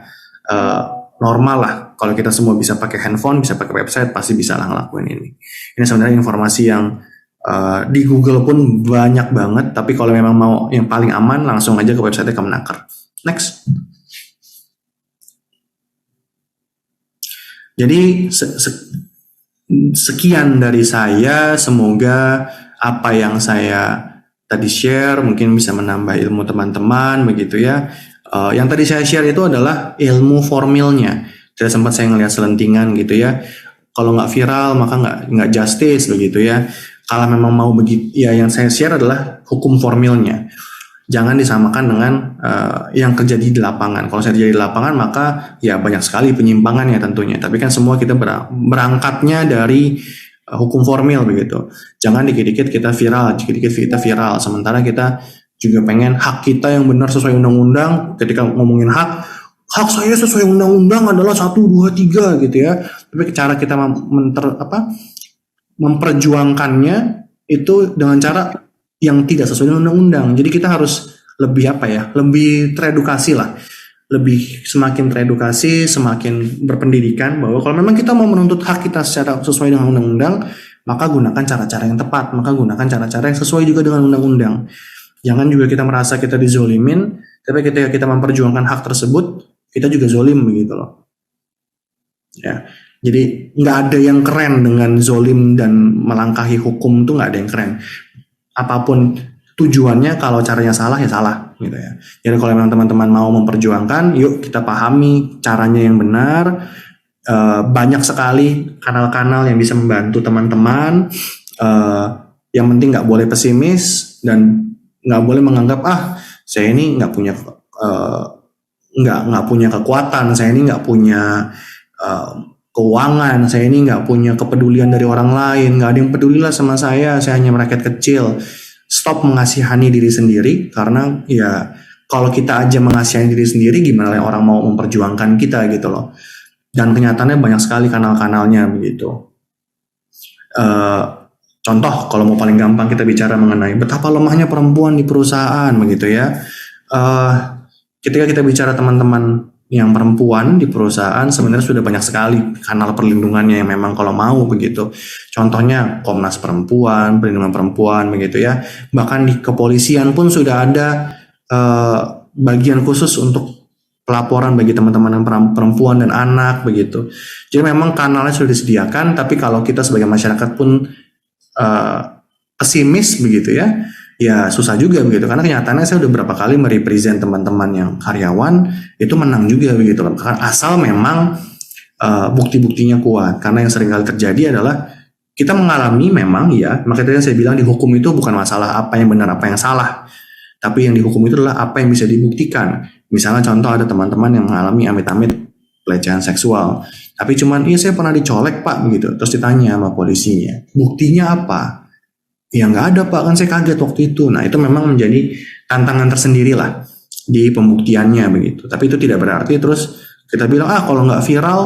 normal lah. Kalau kita semua bisa pakai handphone, bisa pakai website, pasti bisa lah ngelakuin ini. Ini sebenarnya informasi yang di Google pun banyak banget. Tapi kalau memang mau yang paling aman, langsung aja ke website Kemenaker. Next. Jadi sekian dari saya. Semoga apa yang saya tadi share mungkin bisa menambah ilmu teman-teman begitu ya. Yang tadi saya share itu adalah ilmu formilnya. Tidak sempat saya ngelihat selentingan gitu ya. Kalau nggak viral maka nggak justice begitu ya. Kalau memang mau begitu ya, yang saya share adalah hukum formilnya. Jangan disamakan dengan yang terjadi di lapangan. Kalau saya terjadi di lapangan maka ya banyak sekali penyimpangan ya tentunya. Tapi kan semua kita berangkatnya dari hukum formil begitu. Jangan dikit-dikit kita viral, dikit-dikit kita viral. Sementara kita juga pengen hak kita yang benar sesuai undang-undang. Ketika ngomongin hak saya sesuai undang-undang adalah 1, 2, 3 gitu ya. Tapi cara kita memperjuangkannya itu dengan cara yang tidak sesuai dengan undang-undang. Jadi kita harus lebih teredukasi lah, semakin teredukasi, semakin berpendidikan bahwa kalau memang kita mau menuntut hak kita secara sesuai dengan undang-undang, maka gunakan cara-cara yang tepat, maka gunakan cara-cara yang sesuai juga dengan undang-undang. Jangan juga kita merasa kita dizolimin, tapi ketika kita memperjuangkan hak tersebut, kita juga zolim begitu loh. Ya, jadi nggak ada yang keren dengan zolim dan melangkahi hukum, tuh nggak ada yang keren. Apapun tujuannya, kalau caranya salah ya salah gitu ya. Jadi kalau memang teman-teman mau memperjuangkan, yuk kita pahami caranya yang benar. Banyak sekali kanal-kanal yang bisa membantu teman-teman. Yang penting nggak boleh pesimis dan nggak boleh menganggap saya ini nggak punya nggak punya kekuatan, saya ini nggak punya keuangan, saya ini nggak punya kepedulian dari orang lain, nggak ada yang pedulilah sama saya hanya rakyat kecil. Stop mengasihani diri sendiri, karena ya kalau kita aja mengasihani diri sendiri, gimana orang mau memperjuangkan kita gitu loh. Dan kenyataannya banyak sekali kanal-kanalnya begitu. Contoh, kalau mau paling gampang kita bicara mengenai betapa lemahnya perempuan di perusahaan begitu ya. Ketika kita bicara teman-teman yang perempuan di perusahaan, sebenarnya sudah banyak sekali kanal perlindungannya yang memang kalau mau begitu. Contohnya Komnas Perempuan, Perlindungan Perempuan begitu ya. Bahkan di kepolisian pun sudah ada bagian khusus untuk pelaporan bagi teman-teman yang perempuan dan anak begitu. Jadi memang kanalnya sudah disediakan, tapi kalau kita sebagai masyarakat pun pesimis begitu ya susah juga begitu, karena kenyataannya saya udah berapa kali merepresent teman-teman yang karyawan itu menang juga begitu loh, asal memang bukti-buktinya kuat. Karena yang sering kali terjadi adalah kita mengalami memang ya, makanya saya bilang di hukum itu bukan masalah apa yang benar apa yang salah, tapi yang dihukum itu adalah apa yang bisa dibuktikan. Misalnya contoh, ada teman-teman yang mengalami amit-amit pelecehan seksual, tapi cuman saya pernah dicolek pak begitu, terus ditanya sama polisinya buktinya apa, ya nggak ada pak, kan saya kaget waktu itu. Nah itu memang menjadi tantangan tersendiri lah di pembuktiannya begitu. Tapi itu tidak berarti terus kita bilang kalau nggak viral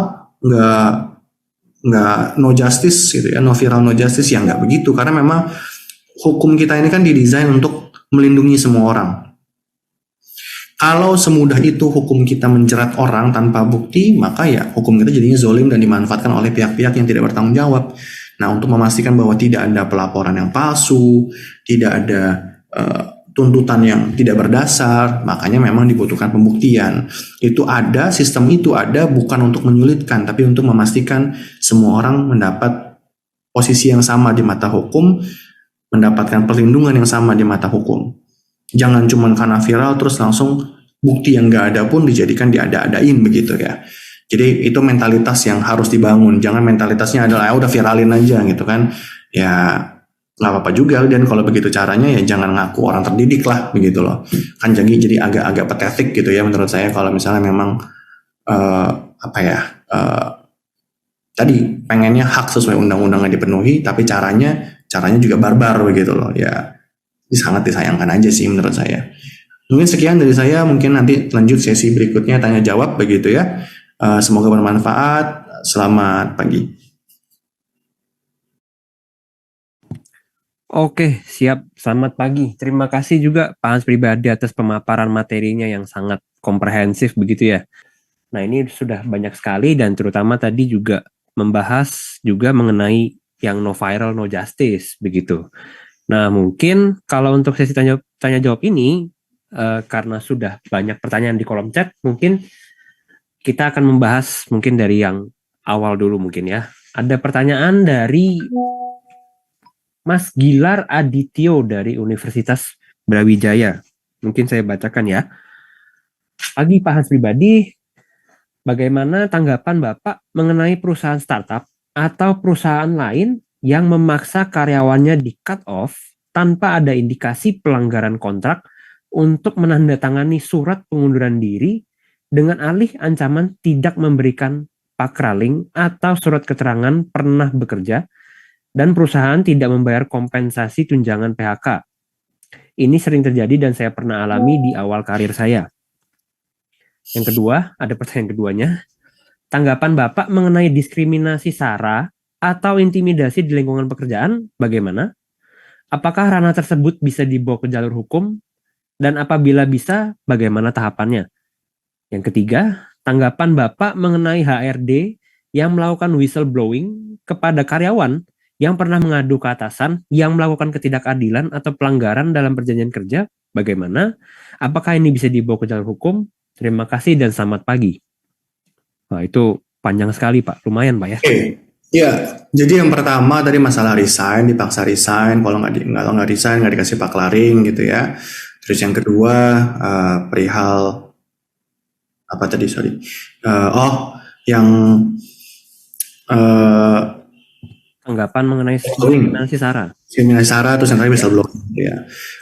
nggak no justice gitu ya, no viral no justice, ya nggak begitu. Karena memang hukum kita ini kan didesain untuk melindungi semua orang. Kalau semudah itu hukum kita menjerat orang tanpa bukti, maka ya hukum kita jadinya zolim dan dimanfaatkan oleh pihak-pihak yang tidak bertanggung jawab. Nah, untuk memastikan bahwa tidak ada pelaporan yang palsu, tidak ada tuntutan yang tidak berdasar, makanya memang dibutuhkan pembuktian. Sistem itu ada bukan untuk menyulitkan, tapi untuk memastikan semua orang mendapat posisi yang sama di mata hukum, mendapatkan perlindungan yang sama di mata hukum. Jangan cuma karena viral terus langsung bukti yang nggak ada pun dijadikan diada-adain begitu ya. Jadi itu mentalitas yang harus dibangun. Jangan mentalitasnya adalah udah viralin aja gitu kan. Ya nggak apa-apa juga, dan kalau begitu caranya ya jangan ngaku orang terdidik lah begitu loh. Kan jadi agak-agak patetik gitu ya menurut saya kalau misalnya memang tadi pengennya hak sesuai undang-undangnya dipenuhi, tapi caranya juga barbar begitu loh ya. Sangat disayangkan aja sih menurut saya. Mungkin sekian dari saya, mungkin nanti lanjut sesi berikutnya tanya jawab begitu ya. Semoga bermanfaat. Selamat pagi. Oke, siap. Selamat pagi. Terima kasih juga Pak Hans pribadi atas pemaparan materinya yang sangat komprehensif begitu ya. Nah, ini sudah banyak sekali dan terutama tadi juga membahas juga mengenai yang no viral no justice begitu. Nah, mungkin kalau untuk sesi tanya jawab ini karena sudah banyak pertanyaan di kolom chat, mungkin kita akan membahas mungkin dari yang awal dulu mungkin ya. Ada pertanyaan dari Mas Gilar Adityo dari Universitas Brawijaya. Mungkin saya bacakan ya. Pagi Pak Hans pribadi, bagaimana tanggapan Bapak mengenai perusahaan startup atau perusahaan lain yang memaksa karyawannya di cut off tanpa ada indikasi pelanggaran kontrak untuk menandatangani surat pengunduran diri dengan alih ancaman tidak memberikan pakraling atau surat keterangan pernah bekerja dan perusahaan tidak membayar kompensasi tunjangan PHK. Ini sering terjadi dan saya pernah alami di awal karir saya. Yang kedua, ada pertanyaan keduanya. Tanggapan Bapak mengenai diskriminasi SARA atau intimidasi di lingkungan pekerjaan bagaimana? Apakah ranah tersebut bisa dibawa ke jalur hukum? Dan apabila bisa, bagaimana tahapannya? Yang ketiga, tanggapan Bapak mengenai HRD yang melakukan whistleblowing kepada karyawan yang pernah mengadu ke atasan yang melakukan ketidakadilan atau pelanggaran dalam perjanjian kerja, bagaimana? Apakah ini bisa dibawa ke jalur hukum? Terima kasih dan selamat pagi. Wah, itu panjang sekali, Pak. Lumayan, Pak ya. Oke, ya. Jadi yang pertama tadi masalah resign, dipaksa resign. Kalau nggak resign, nggak dikasih paklaring gitu ya. Terus yang kedua perihal apa tadi? Sorry. Yang Tanggapan mengenai diskriminasi SARA. diskriminasi SARA terus yang tadi whistleblowing gitu ya.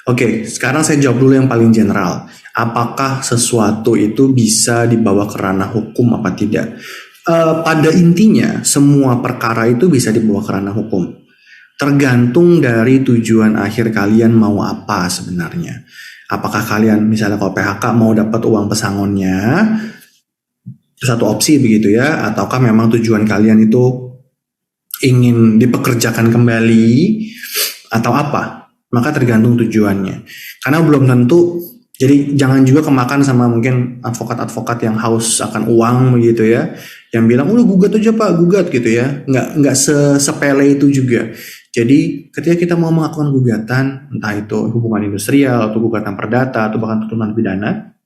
Oke, sekarang saya jawab dulu yang paling general. Apakah sesuatu itu bisa dibawa ke ranah hukum apa tidak? Pada intinya semua perkara itu bisa dibawa ke ranah hukum. Tergantung dari tujuan akhir kalian mau apa sebenarnya. Apakah kalian misalnya kalau PHK mau dapat uang pesangonnya, itu satu opsi begitu ya, ataukah memang tujuan kalian itu ingin dipekerjakan kembali atau apa? Maka tergantung tujuannya. Karena belum tentu. Jadi jangan juga kemakan sama mungkin advokat-advokat yang haus akan uang begitu ya, yang bilang udah gugat aja Pak, gugat gitu ya, nggak sepele itu juga. Jadi ketika kita mau melakukan gugatan, entah itu hubungan industrial atau gugatan perdata atau bahkan tuntutan pidana,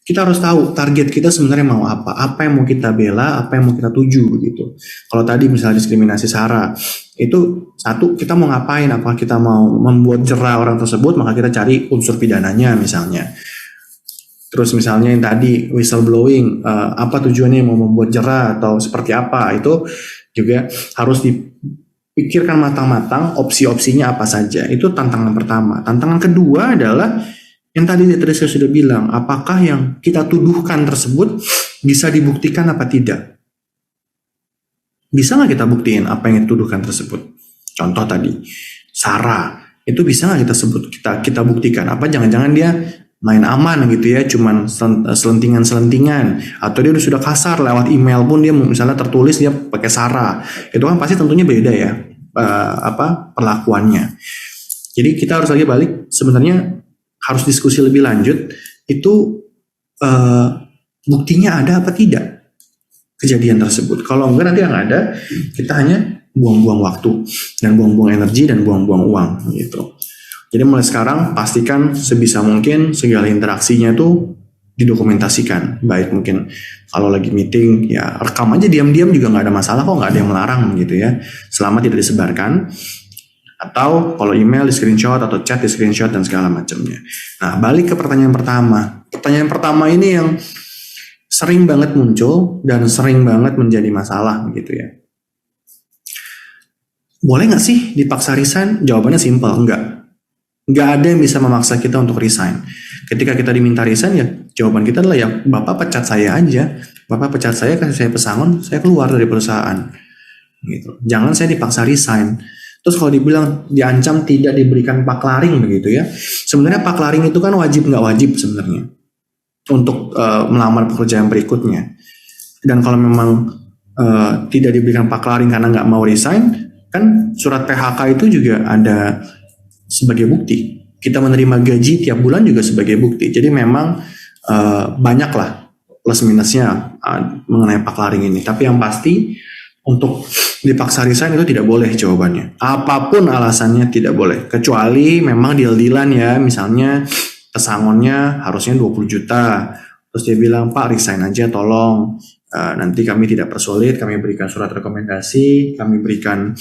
kita harus tahu target kita sebenarnya mau apa yang mau kita bela, apa yang mau kita tuju begitu. Kalau tadi misalnya diskriminasi SARA, itu satu kita mau ngapain, apakah kita mau membuat jera orang tersebut, maka kita cari unsur pidananya misalnya. Terus misalnya yang tadi whistleblowing, apa tujuannya mau membuat jera atau seperti apa, itu juga harus dipikirkan matang-matang opsi-opsinya apa saja. Itu tantangan pertama. Tantangan kedua adalah yang tadi saya sudah bilang, apakah yang kita tuduhkan tersebut bisa dibuktikan apa tidak? Bisa nggak kita buktiin apa yang dituduhkan tersebut? Contoh tadi, SARA, itu bisa nggak kita buktikan? Apa jangan-jangan dia main aman gitu ya, cuman selentingan-selentingan, atau dia sudah kasar lewat email pun dia misalnya tertulis dia pakai SARA, itu kan pasti tentunya beda ya, perlakuannya. Jadi kita harus lagi balik, sebenarnya harus diskusi lebih lanjut, itu buktinya ada apa tidak kejadian tersebut. Kalau enggak nanti yang ada, kita hanya buang-buang waktu, dan buang-buang energi, dan buang-buang uang gitu. Jadi mulai sekarang pastikan sebisa mungkin segala interaksinya itu didokumentasikan. Baik mungkin kalau lagi meeting, ya rekam aja diam-diam juga nggak ada masalah kok, nggak ada yang melarang gitu ya, selama tidak disebarkan. Atau kalau email di screenshot atau chat di screenshot dan segala macamnya. Nah, balik ke pertanyaan pertama. Pertanyaan pertama ini yang sering banget muncul dan sering banget menjadi masalah gitu ya. Boleh nggak sih dipaksa resign? Jawabannya simpel, enggak. Nggak ada yang bisa memaksa kita untuk resign. Ketika kita diminta resign, ya jawaban kita adalah ya Bapak pecat saya aja. Bapak pecat saya, kasih saya pesangon, saya keluar dari perusahaan. Gitu. Jangan saya dipaksa resign. Terus kalau dibilang diancam tidak diberikan paklaring begitu ya, sebenarnya paklaring itu kan wajib nggak wajib sebenarnya untuk melamar pekerjaan berikutnya. Dan kalau memang tidak diberikan paklaring karena nggak mau resign, kan surat PHK itu juga ada sebagai bukti. Kita menerima gaji tiap bulan juga sebagai bukti. Jadi memang banyaklah plus minusnya mengenai paklaring ini. Tapi yang pasti untuk dipaksa resign itu tidak boleh jawabannya. Apapun alasannya tidak boleh. Kecuali memang deal-dealan ya. Misalnya pesangonnya harusnya 20 juta. Terus dia bilang, Pak resign aja tolong. Nanti kami tidak persulit. Kami berikan surat rekomendasi. Kami berikan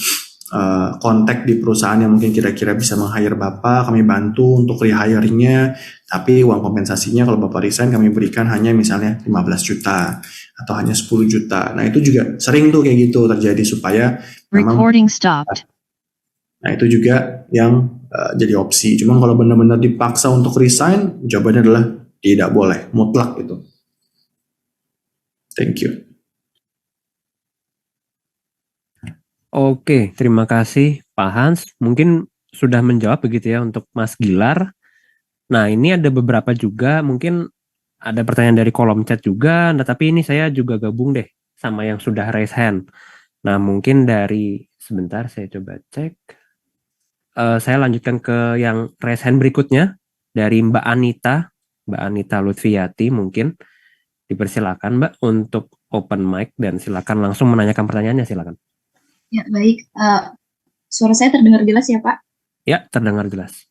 kontak di perusahaan yang mungkin kira-kira bisa meng-hire Bapak. Kami bantu untuk re-hire-nya. Tapi uang kompensasinya kalau Bapak resign kami berikan hanya misalnya 15 juta. Atau hanya 10 juta. Nah itu juga sering tuh kayak gitu terjadi supaya memang, recording stopped. Nah itu juga yang jadi opsi. Cuma kalau benar-benar dipaksa untuk resign, jawabannya adalah tidak boleh, mutlak itu. Thank you. Oke, terima kasih Pak Hans. Mungkin sudah menjawab begitu ya untuk Mas Gilar. Nah, ini ada beberapa juga, mungkin ada pertanyaan dari kolom chat juga, nah tapi ini saya juga gabung deh sama yang sudah raise hand. Nah, mungkin dari, sebentar saya coba cek. Saya lanjutkan ke yang raise hand berikutnya, dari Mbak Anita Lutfiati mungkin. Dipersilakan Mbak untuk open mic dan silakan langsung menanyakan pertanyaannya, silakan. Ya, baik. Suara saya terdengar jelas ya, Pak? Ya, terdengar jelas.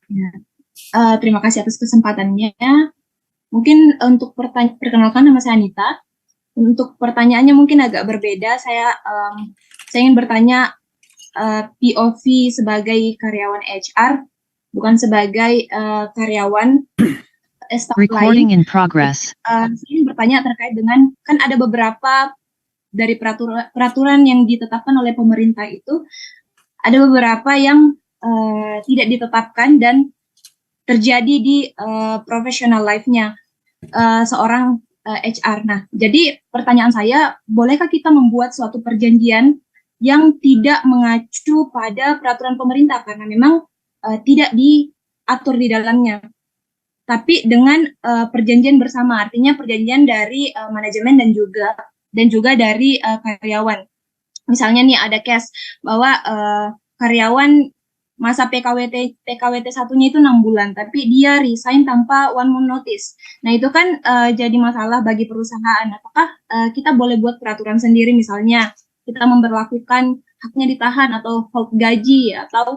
Ya. Terima kasih atas kesempatannya. Mungkin untuk perkenalkan, nama saya Anita. Untuk pertanyaannya mungkin agak berbeda. Saya ingin bertanya POV sebagai karyawan HR, bukan sebagai karyawan staff lain. Recording in progress. Saya ingin bertanya terkait dengan, kan ada beberapa dari peraturan yang ditetapkan oleh pemerintah itu, ada beberapa yang tidak ditetapkan dan terjadi di professional life-nya seorang HR. Nah, jadi pertanyaan saya, bolehkah kita membuat suatu perjanjian yang tidak mengacu pada peraturan pemerintah karena memang tidak diatur di dalamnya, tapi dengan perjanjian bersama, artinya perjanjian dari manajemen dan juga dari karyawan. Misalnya nih ada case bahwa karyawan masa PKWT satunya itu 6 bulan, tapi dia resign tanpa 1 month notice. Nah, itu kan jadi masalah bagi perusahaan. Apakah kita boleh buat peraturan sendiri, misalnya kita memberlakukan haknya ditahan atau hold gaji atau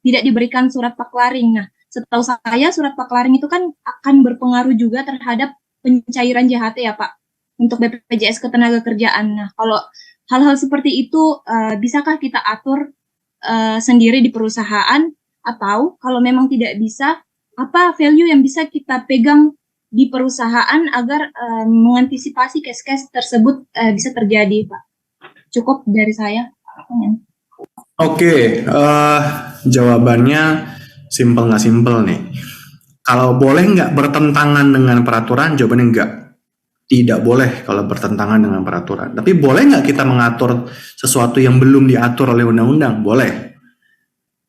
tidak diberikan surat paklaring. Nah, setahu saya surat paklaring itu kan akan berpengaruh juga terhadap pencairan JHT ya Pak, untuk BPJS Ketenagakerjaan. Nah, kalau hal-hal seperti itu bisakah kita atur sendiri di perusahaan, atau kalau memang tidak bisa, apa value yang bisa kita pegang di perusahaan agar mengantisipasi case-case tersebut bisa terjadi, Pak? Cukup dari saya. Oke, jawabannya simple nggak simple nih. Kalau boleh nggak bertentangan dengan peraturan, jawabannya nggak. Tidak boleh kalau bertentangan dengan peraturan. Tapi boleh nggak kita mengatur sesuatu yang belum diatur oleh undang-undang? Boleh.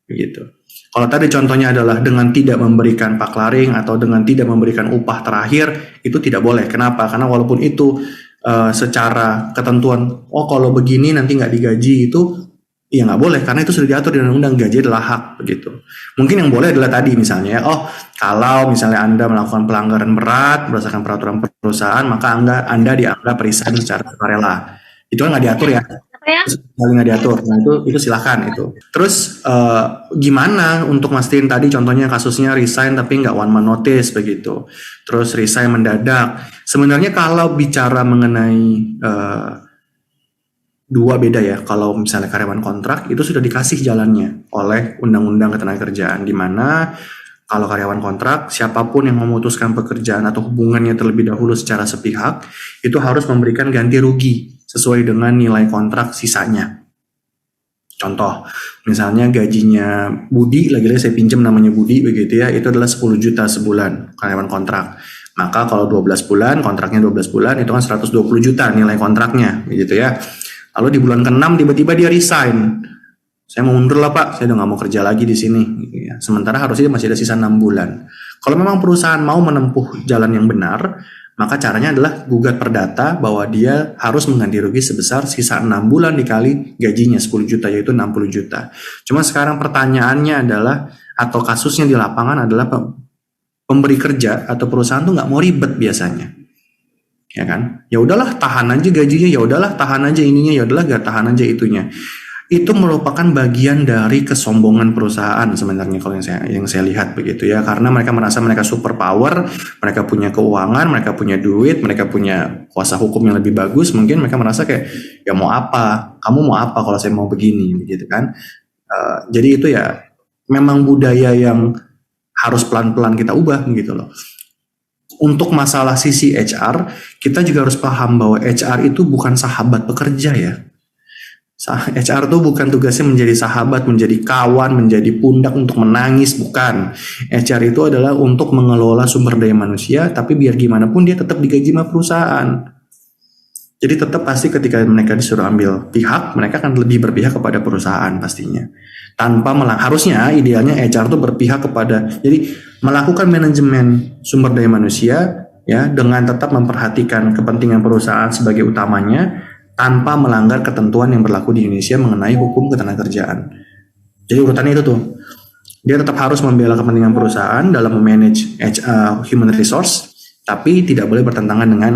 Begitu. Kalau tadi contohnya adalah dengan tidak memberikan paklaring atau dengan tidak memberikan upah terakhir, itu tidak boleh. Kenapa? Karena walaupun itu secara ketentuan, oh kalau begini nanti nggak digaji, itu ya nggak boleh, karena itu sudah diatur di undang-undang. Gaji adalah hak, begitu. Mungkin yang boleh adalah tadi misalnya, oh kalau misalnya Anda melakukan pelanggaran berat berdasarkan peraturan perusahaan, maka Anda dianggap resign secara sukarela. Itu kan nggak diatur ya, nggak diatur. Nah itu silahkan itu. Terus gimana untuk mastiin tadi contohnya kasusnya resign tapi nggak 1 month notice begitu. Terus resign mendadak. Sebenarnya kalau bicara mengenai dua beda ya. Kalau misalnya karyawan kontrak itu sudah dikasih jalannya oleh Undang-Undang Ketenagakerjaan, di mana kalau karyawan kontrak, siapapun yang memutuskan pekerjaan atau hubungannya terlebih dahulu secara sepihak, itu harus memberikan ganti rugi sesuai dengan nilai kontrak sisanya. Contoh, misalnya gajinya Budi, lagi-lagi saya pinjam namanya Budi begitu ya, itu adalah 10 juta sebulan karyawan kontrak. Maka kalau 12 bulan, kontraknya 12 bulan, itu kan 120 juta nilai kontraknya begitu ya. Lalu di bulan ke-6 tiba-tiba dia resign. Saya mau mundur lah Pak, saya udah gak mau kerja lagi di sini. Sementara harusnya masih ada sisa 6 bulan. Kalau memang perusahaan mau menempuh jalan yang benar, maka caranya adalah gugat perdata bahwa dia harus mengganti rugi sebesar sisa 6 bulan dikali gajinya 10 juta, yaitu 60 juta. Cuma sekarang pertanyaannya adalah, atau kasusnya di lapangan adalah pemberi kerja atau perusahaan tuh gak mau ribet biasanya. Ya kan, ya udahlah tahan aja gajinya, ya udahlah tahan aja ininya, ya udahlah gak tahan aja itunya. Itu merupakan bagian dari kesombongan perusahaan sebenarnya kalau yang saya lihat begitu ya, karena mereka merasa mereka super power, mereka punya keuangan, mereka punya duit, mereka punya kuasa hukum yang lebih bagus, mungkin mereka merasa kayak ya mau apa, kamu mau apa kalau saya mau begini begitu kan. Jadi itu ya memang budaya yang harus pelan-pelan kita ubah gitu loh. Untuk masalah sisi HR, kita juga harus paham bahwa HR itu bukan sahabat pekerja ya. HR itu bukan tugasnya menjadi sahabat, menjadi kawan, menjadi pundak untuk menangis, bukan. HR itu adalah untuk mengelola sumber daya manusia, tapi biar gimana pun dia tetap digaji sama perusahaan. Jadi tetap pasti ketika mereka disuruh ambil pihak, mereka akan lebih berpihak kepada perusahaan pastinya. Tanpa harusnya idealnya HR tuh berpihak kepada, jadi melakukan manajemen sumber daya manusia ya dengan tetap memperhatikan kepentingan perusahaan sebagai utamanya tanpa melanggar ketentuan yang berlaku di Indonesia mengenai hukum ketenagakerjaan. Jadi urutannya itu tuh. Dia tetap harus membela kepentingan perusahaan dalam memanage human resource, tapi tidak boleh bertentangan dengan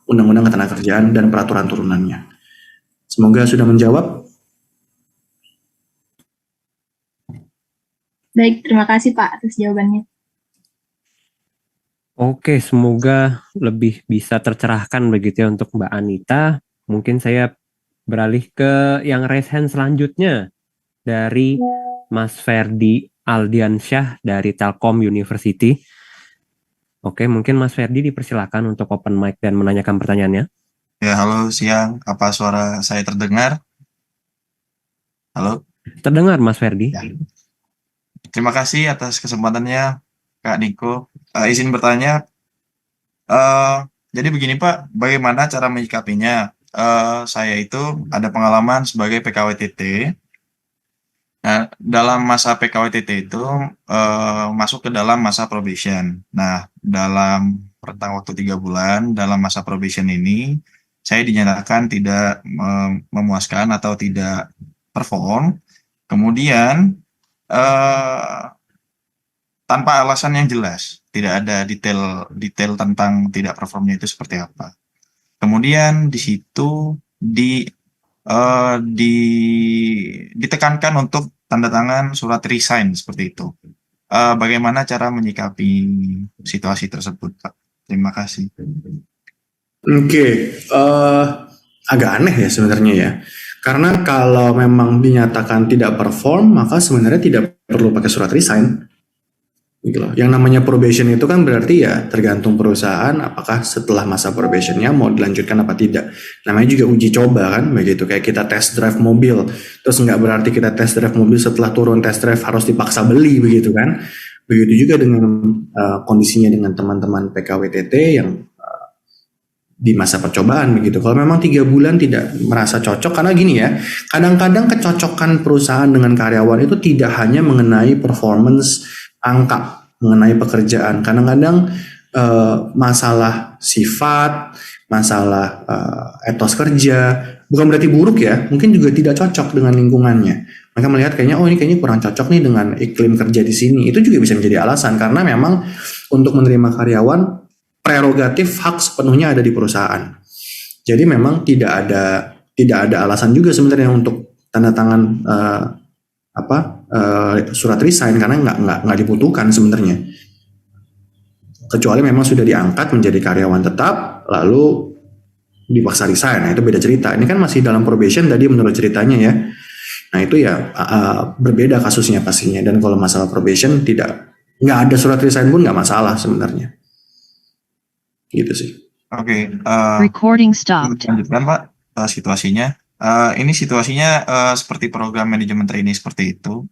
undang-undang ketenagakerjaan dan peraturan turunannya. Semoga sudah menjawab. Baik, terima kasih Pak atas jawabannya. Oke, semoga lebih bisa tercerahkan begitu ya untuk Mbak Anita. Mungkin saya beralih ke yang raise hand selanjutnya dari Mas Ferdi Aldiansyah dari Telkom University. Oke, mungkin Mas Ferdi dipersilakan untuk open mic dan menanyakan pertanyaannya. Ya, halo siang. Apa suara saya terdengar? Halo? Terdengar Mas Ferdi? Ya. Terima kasih atas kesempatannya, Kak Niko. Izin bertanya, jadi begini Pak, bagaimana cara menyikapinya? Saya itu ada pengalaman sebagai PKWTT. Nah, dalam masa PKWTT itu masuk ke dalam masa probation. Nah, dalam rentang waktu 3 bulan, dalam masa probation ini, saya dinyatakan tidak memuaskan atau tidak perform. Kemudian, tanpa alasan yang jelas, tidak ada detail tentang tidak performnya itu seperti apa. Kemudian di situ ditekankan untuk tanda tangan surat resign seperti itu. Bagaimana cara menyikapi situasi tersebut, Pak? Terima kasih. Oke, agak aneh ya sebenarnya ya. Karena kalau memang dinyatakan tidak perform, maka sebenarnya tidak perlu pakai surat resign. Gitu loh. Yang namanya probation itu kan berarti ya tergantung perusahaan apakah setelah masa probationnya mau dilanjutkan apa tidak. Namanya juga uji coba kan, begitu kayak kita test drive mobil. Terus nggak berarti kita test drive mobil setelah turun test drive harus dipaksa beli begitu kan. Begitu juga dengan kondisinya dengan teman-teman PKWTT yang di masa percobaan begitu. Kalau memang 3 bulan tidak merasa cocok, karena gini ya, kadang-kadang kecocokan perusahaan dengan karyawan itu tidak hanya mengenai performance angka, mengenai pekerjaan. Kadang-kadang masalah sifat, masalah etos kerja, bukan berarti buruk ya, mungkin juga tidak cocok dengan lingkungannya. Mereka melihat kayaknya, oh ini kayaknya kurang cocok nih dengan iklim kerja di sini. Itu juga bisa menjadi alasan, karena memang untuk menerima karyawan, prerogatif hak sepenuhnya ada di perusahaan. Jadi memang tidak ada alasan juga sebenarnya untuk tanda tangan surat resign, karena nggak dibutuhkan sebenarnya. Kecuali memang sudah diangkat menjadi karyawan tetap lalu dipaksa resign. Nah, itu beda cerita. Ini kan masih dalam probation tadi menurut ceritanya ya. Nah, itu ya berbeda kasusnya pastinya. Dan kalau masalah probation nggak ada surat resign pun nggak masalah sebenarnya. Gitu sih. Oke, Recording stopped. lanjutkan Pak situasinya. Ini situasinya seperti program manajemen trainee seperti itu.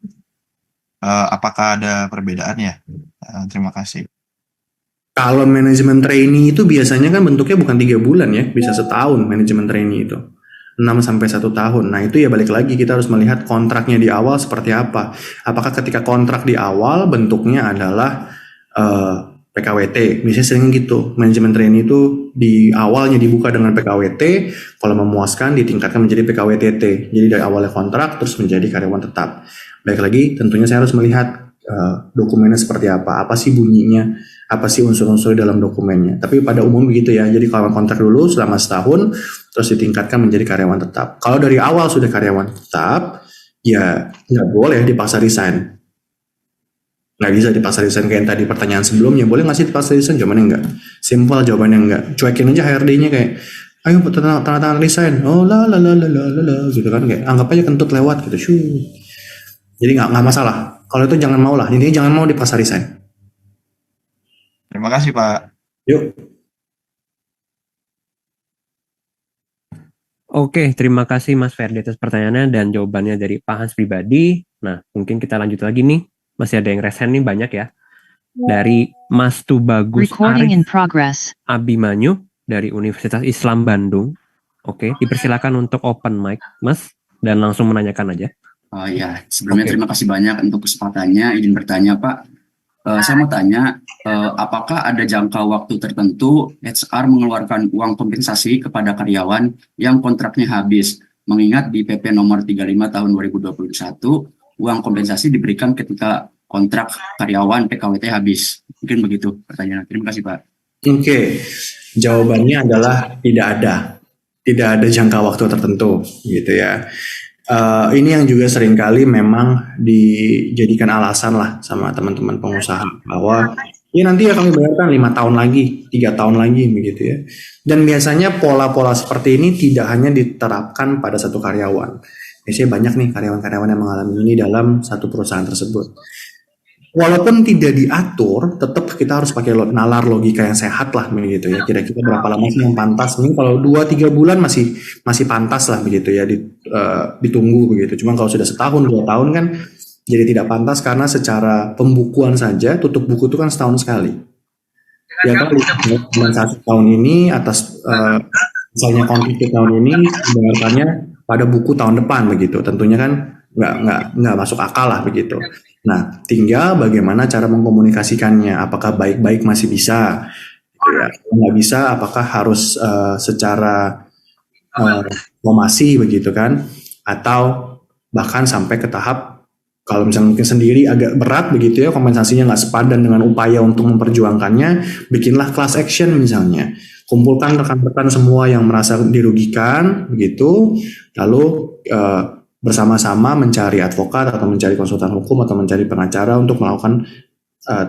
Apakah ada perbedaannya? Terima kasih. Kalau manajemen trainee itu biasanya kan bentuknya bukan 3 bulan ya, bisa setahun manajemen trainee itu. 6-1 tahun. Nah itu ya balik lagi kita harus melihat kontraknya di awal seperti apa. Apakah ketika kontrak di awal bentuknya adalah PKWT, misalnya sering gitu, manajemen trainee itu di awalnya dibuka dengan PKWT, kalau memuaskan ditingkatkan menjadi PKWTT, jadi dari awalnya kontrak terus menjadi karyawan tetap. Baik lagi, tentunya saya harus melihat dokumennya seperti apa sih bunyinya, apa sih unsur-unsur dalam dokumennya. Tapi pada umum begitu ya, jadi kalau kontrak dulu selama setahun, terus ditingkatkan menjadi karyawan tetap. Kalau dari awal sudah karyawan tetap, ya nggak boleh dipaksa resign. Nggak bisa dipaksa resign kayak tadi pertanyaan sebelumnya, boleh nggak sih dipaksa resign? Jawabannya enggak. Simple jawabannya enggak. Cuekin aja HRD-nya kayak, ayo tanda tangan resign. Oh la gitu kan, kayak anggap aja kentut lewat gitu. Jadi nggak masalah. Kalau itu jangan mau lah, intinya jangan mau dipaksa resign. Terima kasih Pak. Yuk. Oke, terima kasih Mas Ferdi atas pertanyaannya dan jawabannya dari Pak Hans pribadi. Nah, mungkin kita lanjut lagi nih. Masih ada yang resen nih banyak ya. Dari Mas Tubagus Recording Arif in progress. Abimanyu. dari Universitas Islam Bandung. Oke, dipersilakan untuk open mic, Mas, dan langsung menanyakan aja. Oh ya, sebelumnya Oke. terima kasih banyak untuk kesempatannya. Izin bertanya, Pak. Saya mau tanya, apakah ada jangka waktu tertentu HR mengeluarkan uang kompensasi kepada karyawan yang kontraknya habis? Mengingat di PP nomor 35 tahun 2021, uang kompensasi diberikan ketika kontrak karyawan PKWT habis. Mungkin begitu pertanyaan. Terima kasih, Pak. Oke, jawabannya adalah tidak ada. Tidak ada jangka waktu tertentu gitu ya. Ini yang juga seringkali memang dijadikan alasan lah sama teman-teman pengusaha bahwa ya nanti ya kami bayarkan 5 tahun lagi, 3 tahun lagi begitu ya. Dan biasanya pola-pola seperti ini tidak hanya diterapkan pada satu karyawan. Biasanya banyak nih karyawan-karyawan yang mengalami ini dalam satu perusahaan tersebut. Walaupun tidak diatur, tetap kita harus pakai nalar logika yang sehat lah begitu ya. Kira-kira berapa lama sih yang pantas? Mungkin kalau 2-3 bulan masih pantas lah begitu ya, ditunggu begitu. Cuma kalau sudah setahun 2 tahun kan jadi tidak pantas karena secara pembukuan saja tutup buku itu kan setahun sekali. Ya kan kompensasi tahun ini atas misalnya kontrak tahun ini dibayarkannya pada buku tahun depan begitu. Tentunya kan nggak masuk akal lah begitu. Nah, tinggal bagaimana cara mengkomunikasikannya. Apakah baik-baik masih bisa? Ya, kalau nggak bisa, apakah harus secara formasi begitu kan? Atau bahkan sampai ke tahap kalau misalnya mungkin sendiri agak berat begitu ya, kompensasinya nggak sepadan dengan upaya untuk memperjuangkannya, bikinlah class action misalnya. Kumpulkan rekan-rekan semua yang merasa dirugikan begitu, lalu bersama-sama mencari advokat atau mencari konsultan hukum atau mencari pengacara untuk melakukan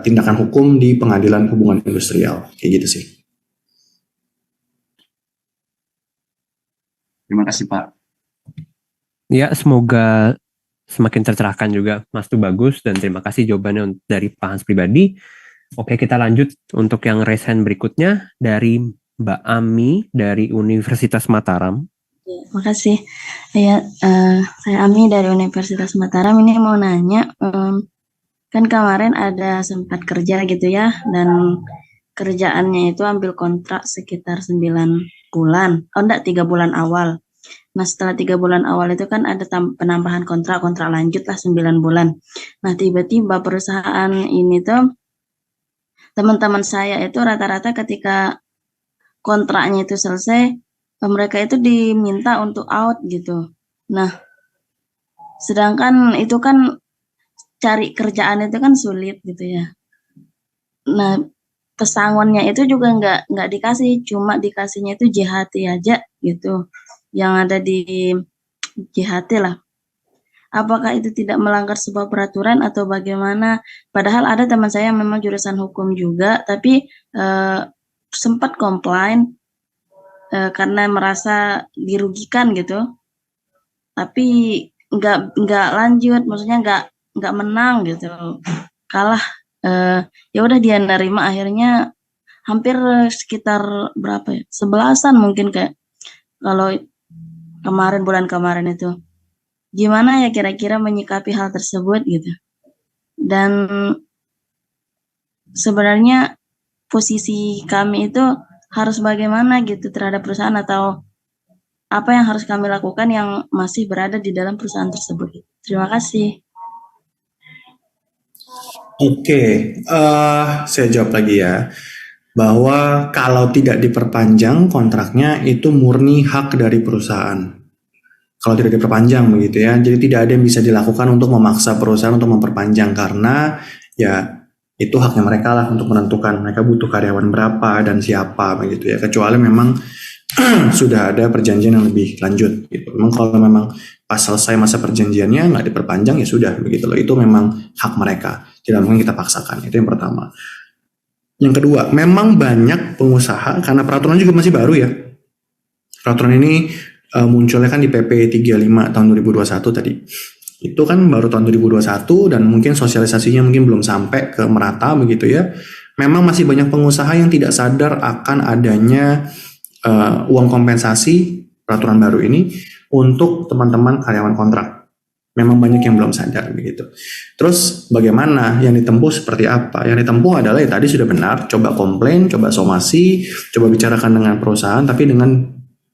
tindakan hukum di pengadilan hubungan industrial. Kayak gitu sih. Terima kasih, Pak. Ya, semoga semakin tercerahkan juga, Mas, tuh bagus, dan terima kasih jawabannya dari Pak Hans pribadi. Oke, kita lanjut untuk yang raise hand berikutnya dari Mbak Ami dari Universitas Mataram. Makasih. Ya, saya Ami dari Universitas Mataram. Ini mau nanya, kan kemarin ada sempat kerja gitu ya, dan kerjaannya itu ambil kontrak sekitar 9 bulan. Oh enggak, 3 bulan awal. Nah, setelah 3 bulan awal itu kan ada penambahan kontrak lanjut lah 9 bulan. Nah, tiba-tiba perusahaan ini tuh, teman-teman saya itu rata-rata ketika kontraknya itu selesai, mereka itu diminta untuk out gitu. Nah, sedangkan itu kan cari kerjaan itu kan sulit gitu ya. Nah, pesangonnya itu juga nggak dikasih, cuma dikasihnya itu JHT aja gitu, yang ada di JHT lah. Apakah itu tidak melanggar sebuah peraturan atau bagaimana? Padahal ada teman saya yang memang jurusan hukum juga, tapi sempat komplain karena merasa dirugikan gitu, tapi nggak lanjut, maksudnya nggak menang gitu, kalah. Ya udah dia nerima, akhirnya hampir sekitar berapa ya, 11-an mungkin kayak kalau bulan kemarin itu. Gimana ya kira-kira menyikapi hal tersebut gitu, dan sebenarnya posisi kami itu harus bagaimana gitu terhadap perusahaan, atau apa yang harus kami lakukan yang masih berada di dalam perusahaan tersebut. Terima kasih. Oke, saya jawab lagi ya, bahwa kalau tidak diperpanjang kontraknya itu murni hak dari perusahaan. Kalau tidak diperpanjang begitu ya, jadi tidak ada yang bisa dilakukan untuk memaksa perusahaan untuk memperpanjang, karena ya itu haknya mereka lah untuk menentukan mereka butuh karyawan berapa dan siapa begitu ya, kecuali memang sudah ada perjanjian yang lebih lanjut gitu. Memang kalau memang pas selesai masa perjanjiannya nggak diperpanjang ya sudah begitu loh, itu memang hak mereka, tidak mungkin kita paksakan. Itu yang pertama. Yang kedua, memang banyak pengusaha, karena peraturan juga masih baru ya, peraturan ini munculnya kan di PP 35 tahun 2021 tadi. Itu kan baru tahun 2021 dan mungkin sosialisasinya mungkin belum sampai ke merata begitu ya. Memang masih banyak pengusaha yang tidak sadar akan adanya uang kompensasi peraturan baru ini untuk teman-teman karyawan kontrak. Memang banyak yang belum sadar begitu. Terus bagaimana yang ditempuh seperti apa? Yang ditempuh adalah ya tadi sudah benar, coba komplain, coba somasi, coba bicarakan dengan perusahaan, tapi dengan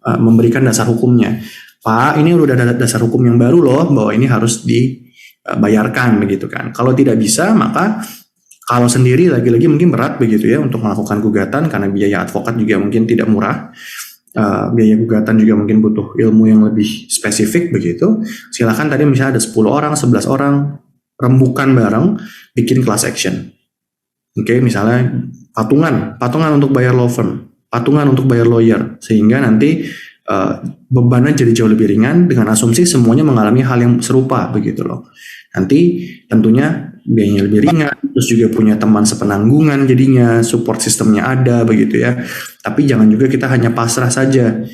memberikan dasar hukumnya. Pak, ini udah ada dasar hukum yang baru loh, bahwa ini harus dibayarkan begitu kan. Kalau tidak bisa, maka kalau sendiri lagi-lagi mungkin berat begitu ya untuk melakukan gugatan karena biaya advokat juga mungkin tidak murah. Biaya gugatan juga mungkin butuh ilmu yang lebih spesifik begitu. Silakan tadi misalnya ada 10 orang, 11 orang rembukan bareng bikin class action. Oke, misalnya patungan untuk bayar law firm, patungan untuk bayar lawyer, sehingga nanti bebannya jadi jauh lebih ringan dengan asumsi semuanya mengalami hal yang serupa begitu loh. Nanti tentunya biayanya lebih ringan, terus juga punya teman sepenanggungan jadinya, support sistemnya ada begitu ya. Tapi jangan juga kita hanya pasrah saja.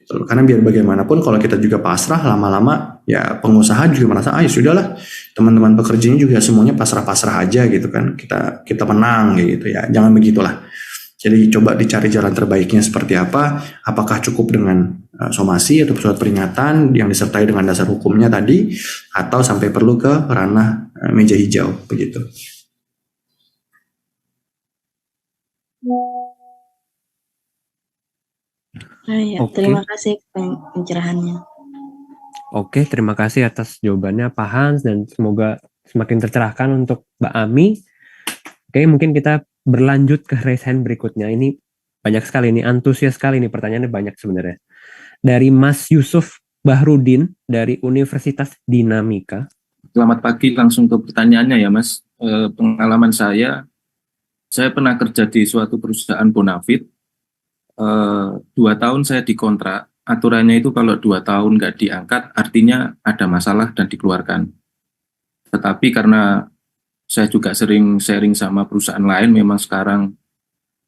Karena biar bagaimanapun kalau kita juga pasrah, lama-lama ya pengusaha juga merasa sudahlah, teman-teman pekerjanya juga semuanya pasrah-pasrah aja gitu kan. Kita menang gitu ya. Jangan begitulah. Jadi coba dicari jalan terbaiknya seperti apa. Apakah cukup dengan somasi atau surat peringatan yang disertai dengan dasar hukumnya tadi, atau sampai perlu ke ranah meja hijau begitu. Ya, Oke. terima kasih pencerahannya. Oke, terima kasih atas jawabannya Pak Hans dan semoga semakin tercerahkan untuk Mbak Ami. Oke, mungkin kita berlanjut ke raise hand berikutnya. Ini banyak sekali, ini antusias sekali, ini pertanyaannya banyak sebenarnya. Dari Mas Yusuf Bahrudin dari Universitas Dinamika. Selamat pagi, langsung ke pertanyaannya ya Mas. Pengalaman saya pernah kerja di suatu perusahaan bonafit. 2 tahun saya dikontrak. Aturannya itu kalau 2 tahun nggak diangkat, artinya ada masalah dan dikeluarkan. Tetapi karena saya juga sering sharing sama perusahaan lain, memang sekarang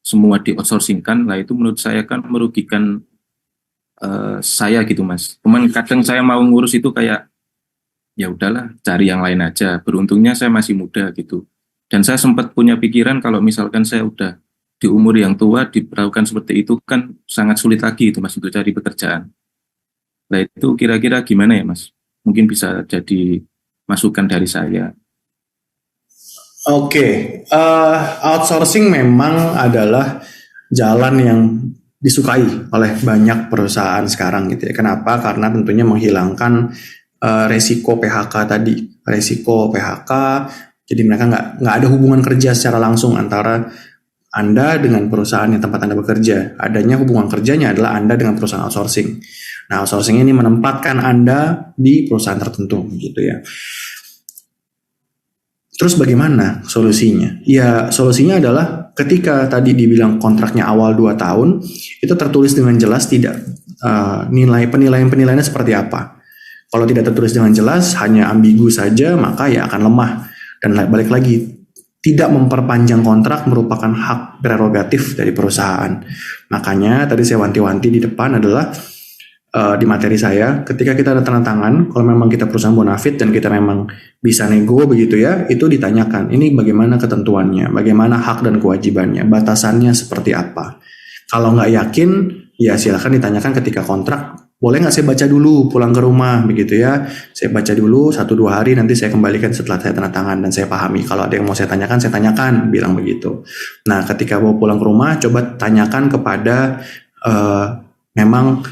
semua di-outsourcing-kan, lah itu menurut saya kan merugikan saya gitu Mas. Cuman kadang saya mau ngurus itu kayak, ya udahlah cari yang lain aja. Beruntungnya saya masih muda gitu. Dan saya sempat punya pikiran kalau misalkan saya udah di umur yang tua diperlakukan seperti itu kan sangat sulit lagi itu Mas untuk cari pekerjaan. Nah itu kira-kira gimana ya Mas? Mungkin bisa jadi masukan dari saya. Oke, outsourcing memang adalah jalan yang disukai oleh banyak perusahaan sekarang gitu ya. Kenapa? Karena tentunya menghilangkan resiko PHK tadi, resiko PHK. Jadi mereka nggak ada hubungan kerja secara langsung antara Anda dengan perusahaan yang tempat Anda bekerja. Adanya hubungan kerjanya adalah Anda dengan perusahaan outsourcing. Nah, outsourcing ini menempatkan Anda di perusahaan tertentu gitu ya. Terus bagaimana solusinya? Ya, solusinya adalah ketika tadi dibilang kontraknya awal 2 tahun, itu tertulis dengan jelas tidak penilaian-penilaiannya seperti apa. Kalau tidak tertulis dengan jelas, hanya ambigu saja, maka ya akan lemah. Dan balik lagi, tidak memperpanjang kontrak merupakan hak prerogatif dari perusahaan. Makanya tadi saya wanti-wanti di depan adalah di materi saya, ketika kita ada tanda tangan, kalau memang kita perusahaan bonafit dan kita memang bisa nego begitu ya, itu ditanyakan, ini bagaimana ketentuannya, bagaimana hak dan kewajibannya, batasannya seperti apa. Kalau nggak yakin, ya silakan ditanyakan ketika kontrak, boleh nggak saya baca dulu pulang ke rumah begitu ya, saya baca dulu 1-2 hari, nanti saya kembalikan setelah saya tanda tangan dan saya pahami. Kalau ada yang mau saya tanyakan, bilang begitu. Nah ketika mau pulang ke rumah, coba tanyakan kepada memang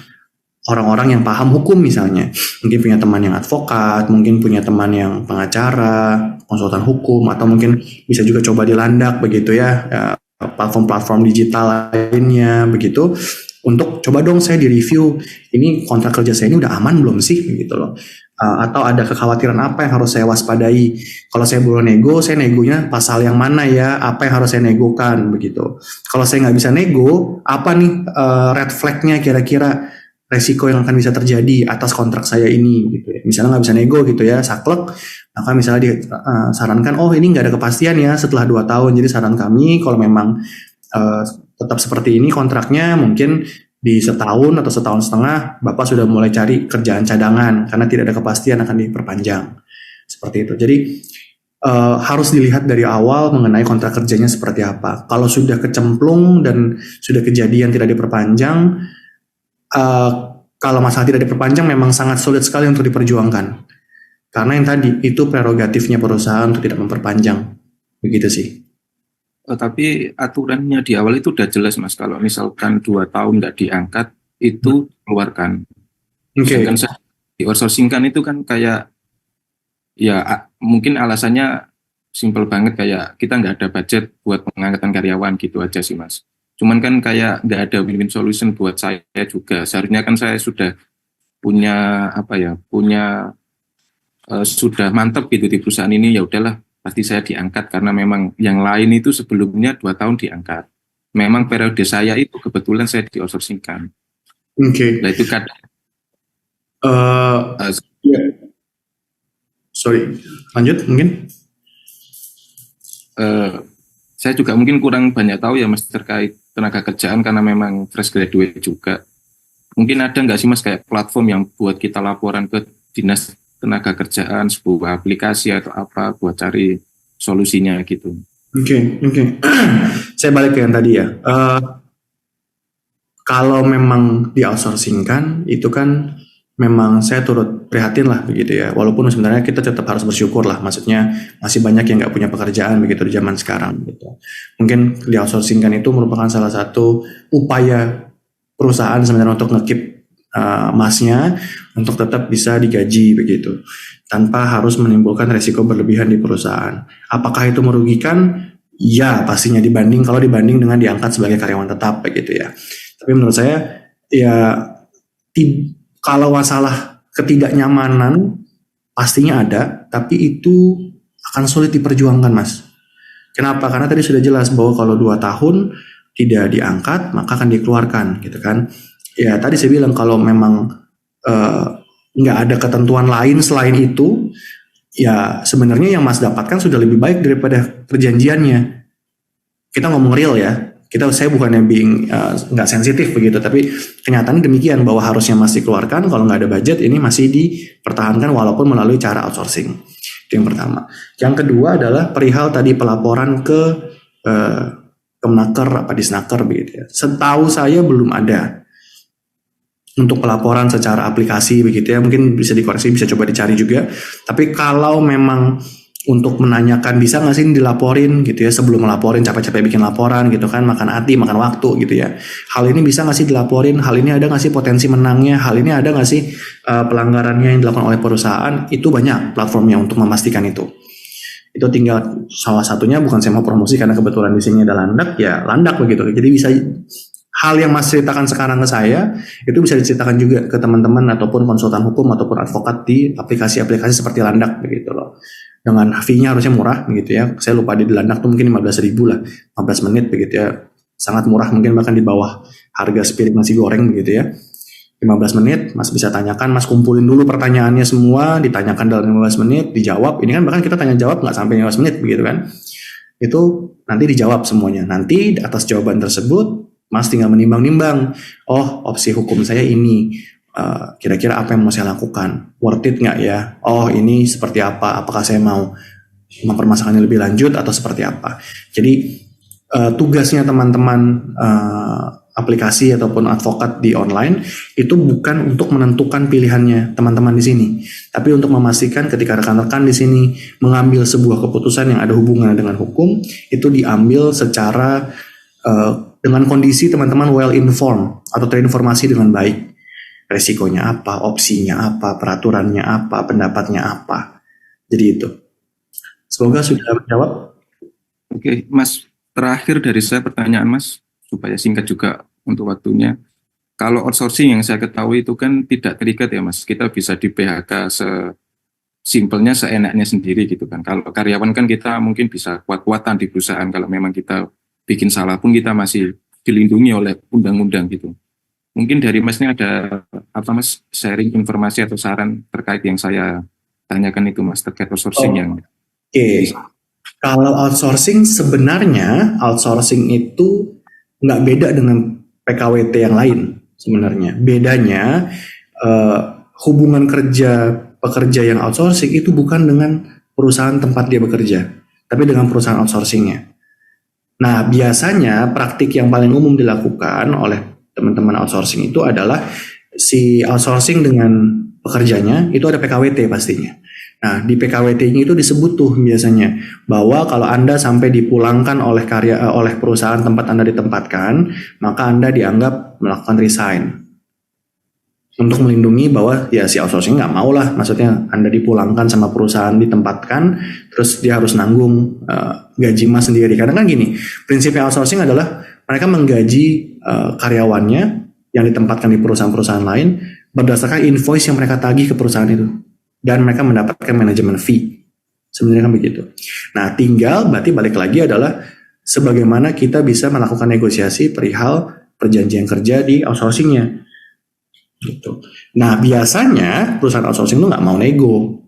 orang-orang yang paham hukum misalnya. Mungkin punya teman yang advokat, mungkin punya teman yang pengacara, konsultan hukum, atau mungkin bisa juga coba di Landak begitu ya, platform-platform digital lainnya begitu. Untuk coba dong saya di-review, ini kontrak kerja saya ini udah aman belum sih begitu loh. Atau ada kekhawatiran apa yang harus saya waspadai. Kalau saya boleh nego, saya negonya pasal yang mana ya, apa yang harus saya negokan begitu. Kalau saya nggak bisa nego, apa nih red flag-nya kira-kira, resiko yang akan bisa terjadi atas kontrak saya ini gitu ya. Misalnya nggak bisa nego gitu ya, saklek, maka misalnya disarankan, ini nggak ada kepastian ya setelah 2 tahun, jadi saran kami kalau memang tetap seperti ini kontraknya, mungkin di setahun atau setahun setengah Bapak sudah mulai cari kerjaan cadangan karena tidak ada kepastian akan diperpanjang, seperti itu. Jadi harus dilihat dari awal mengenai kontrak kerjanya seperti apa. Kalau sudah kecemplung dan sudah kejadian tidak diperpanjang, kalau masalah tidak diperpanjang memang sangat sulit sekali untuk diperjuangkan. Karena yang tadi itu prerogatifnya perusahaan untuk tidak memperpanjang. Begitu sih. Tapi aturannya di awal itu udah jelas Mas, kalau misalkan 2 tahun nggak diangkat itu keluarkan. Oke. Sedangkan di outsourcing kan itu kan kayak ya mungkin alasannya simpel banget, kayak kita nggak ada budget buat pengangkatan karyawan gitu aja sih Mas. Cuman kan kayak nggak ada win-win solution buat saya juga. Seharusnya kan saya sudah punya sudah mantap gitu di perusahaan ini, ya udahlah pasti saya diangkat karena memang yang lain itu sebelumnya 2 tahun diangkat. Memang periode saya itu kebetulan saya di outsourcingkan. Oke. Nah itu kadang Ya. Sorry, lanjut mungkin. saya juga mungkin kurang banyak tahu ya Mas terkait tenaga kerjaan karena memang fresh graduate juga. Mungkin ada nggak sih Mas kayak platform yang buat kita laporan ke dinas tenaga kerjaan, sebuah aplikasi atau apa buat cari solusinya gitu. Oke. Saya balik ke yang tadi ya. Kalau memang di outsourcingkan itu kan memang saya turut prihatin lah begitu ya. Walaupun sebenarnya kita tetap harus bersyukur lah. Maksudnya masih banyak yang nggak punya pekerjaan begitu di zaman sekarang gitu. Mungkin di outsourcingkan itu merupakan salah satu upaya perusahaan sebenarnya untuk nge-keep masnya untuk tetap bisa digaji begitu tanpa harus menimbulkan resiko berlebihan di perusahaan. Apakah itu merugikan? Ya pastinya kalau dibanding dengan diangkat sebagai karyawan tetap begitu ya. Tapi menurut saya ya kalau masalah ketidaknyamanan pastinya ada, tapi itu akan sulit diperjuangkan Mas. Kenapa? Karena tadi sudah jelas bahwa kalau 2 tahun tidak diangkat maka akan dikeluarkan gitu kan. Ya tadi saya bilang kalau memang nggak ada ketentuan lain selain itu, ya sebenarnya yang Mas dapatkan sudah lebih baik daripada perjanjiannya. Kita ngomong real ya, saya bukannya nggak sensitif begitu, tapi kenyataan demikian bahwa harusnya Mas dikeluarkan, kalau nggak ada budget ini masih dipertahankan walaupun melalui cara outsourcing. Itu yang pertama. Yang kedua adalah perihal tadi pelaporan ke Kemenaker apa Disnaker begitu ya. Setahu saya belum ada untuk pelaporan secara aplikasi begitu ya, mungkin bisa dikoreksi, bisa coba dicari juga. Tapi kalau memang untuk menanyakan bisa nggak sih dilaporin gitu ya, sebelum melaporin capek-capek bikin laporan gitu kan, makan hati, makan waktu gitu ya. Hal ini bisa nggak sih dilaporin, hal ini ada nggak sih potensi menangnya, hal ini ada nggak sih pelanggarannya yang dilakukan oleh perusahaan, itu banyak platformnya untuk memastikan itu. Itu tinggal salah satunya, bukan saya mau promosi karena kebetulan di sini ada Landak, ya Landak begitu. Jadi bisa hal yang Mas ceritakan sekarang ke saya, itu bisa diceritakan juga ke teman-teman ataupun konsultan hukum ataupun advokat di aplikasi-aplikasi seperti Landak begitu loh. Dengan fee-nya harusnya murah begitu ya. Saya lupa di Landak tuh mungkin 15.000 lah, 15 menit begitu ya. Sangat murah, mungkin bahkan di bawah harga sepiring nasi goreng begitu ya. 15 menit, Mas bisa tanyakan, Mas kumpulin dulu pertanyaannya semua, ditanyakan dalam 15 menit, dijawab. Ini kan bahkan kita tanya jawab nggak sampai 15 menit begitu kan. Itu nanti dijawab semuanya. Nanti atas jawaban tersebut Mas tinggal menimbang-nimbang, oh opsi hukum saya ini, kira-kira apa yang mau saya lakukan, worth it nggak ya, oh ini seperti apa, apakah saya mau mempermasalahkannya lebih lanjut atau seperti apa. Jadi tugasnya teman-teman aplikasi ataupun advokat di online itu bukan untuk menentukan pilihannya teman-teman di sini, tapi untuk memastikan ketika rekan-rekan di sini mengambil sebuah keputusan yang ada hubungan dengan hukum, itu diambil secara dengan kondisi teman-teman well informed atau terinformasi dengan baik. Resikonya apa, opsinya apa, peraturannya apa, pendapatnya apa. Jadi itu. Semoga sudah menjawab. Oke, Mas, terakhir dari saya pertanyaan Mas, supaya singkat juga untuk waktunya. Kalau outsourcing yang saya ketahui itu kan tidak terikat ya Mas, kita bisa di PHK sesimpelnya seenaknya sendiri gitu kan. Kalau karyawan kan kita mungkin bisa kuat-kuatan di perusahaan, kalau memang kita bikin salah pun kita masih dilindungi oleh undang-undang gitu. Mungkin dari Mas ini ada apa Mas, sharing informasi atau saran terkait yang saya tanyakan itu Mas, terkait outsourcing yang. Oke. Kalau outsourcing sebenarnya outsourcing itu nggak beda dengan PKWT yang lain sebenarnya. Bedanya hubungan kerja pekerja yang outsourcing itu bukan dengan perusahaan tempat dia bekerja, tapi dengan perusahaan outsourcingnya. Nah, biasanya praktik yang paling umum dilakukan oleh teman-teman outsourcing itu adalah si outsourcing dengan pekerjanya itu ada PKWT pastinya. Nah, di PKWT-nya itu disebut tuh biasanya bahwa kalau Anda sampai dipulangkan oleh perusahaan tempat Anda ditempatkan, maka Anda dianggap melakukan resign. Untuk melindungi bahwa ya si outsourcing nggak mau lah, maksudnya Anda dipulangkan sama perusahaan ditempatkan, terus dia harus nanggung gaji Mas sendiri. Karena kan gini, prinsipnya outsourcing adalah mereka menggaji karyawannya yang ditempatkan di perusahaan-perusahaan lain berdasarkan invoice yang mereka tagih ke perusahaan itu. Dan mereka mendapatkan manajemen fee. Sebenarnya kan begitu. Nah, tinggal berarti balik lagi adalah sebagaimana kita bisa melakukan negosiasi perihal perjanjian kerja di outsourcingnya. Gitu. Nah, biasanya perusahaan outsourcing itu nggak mau nego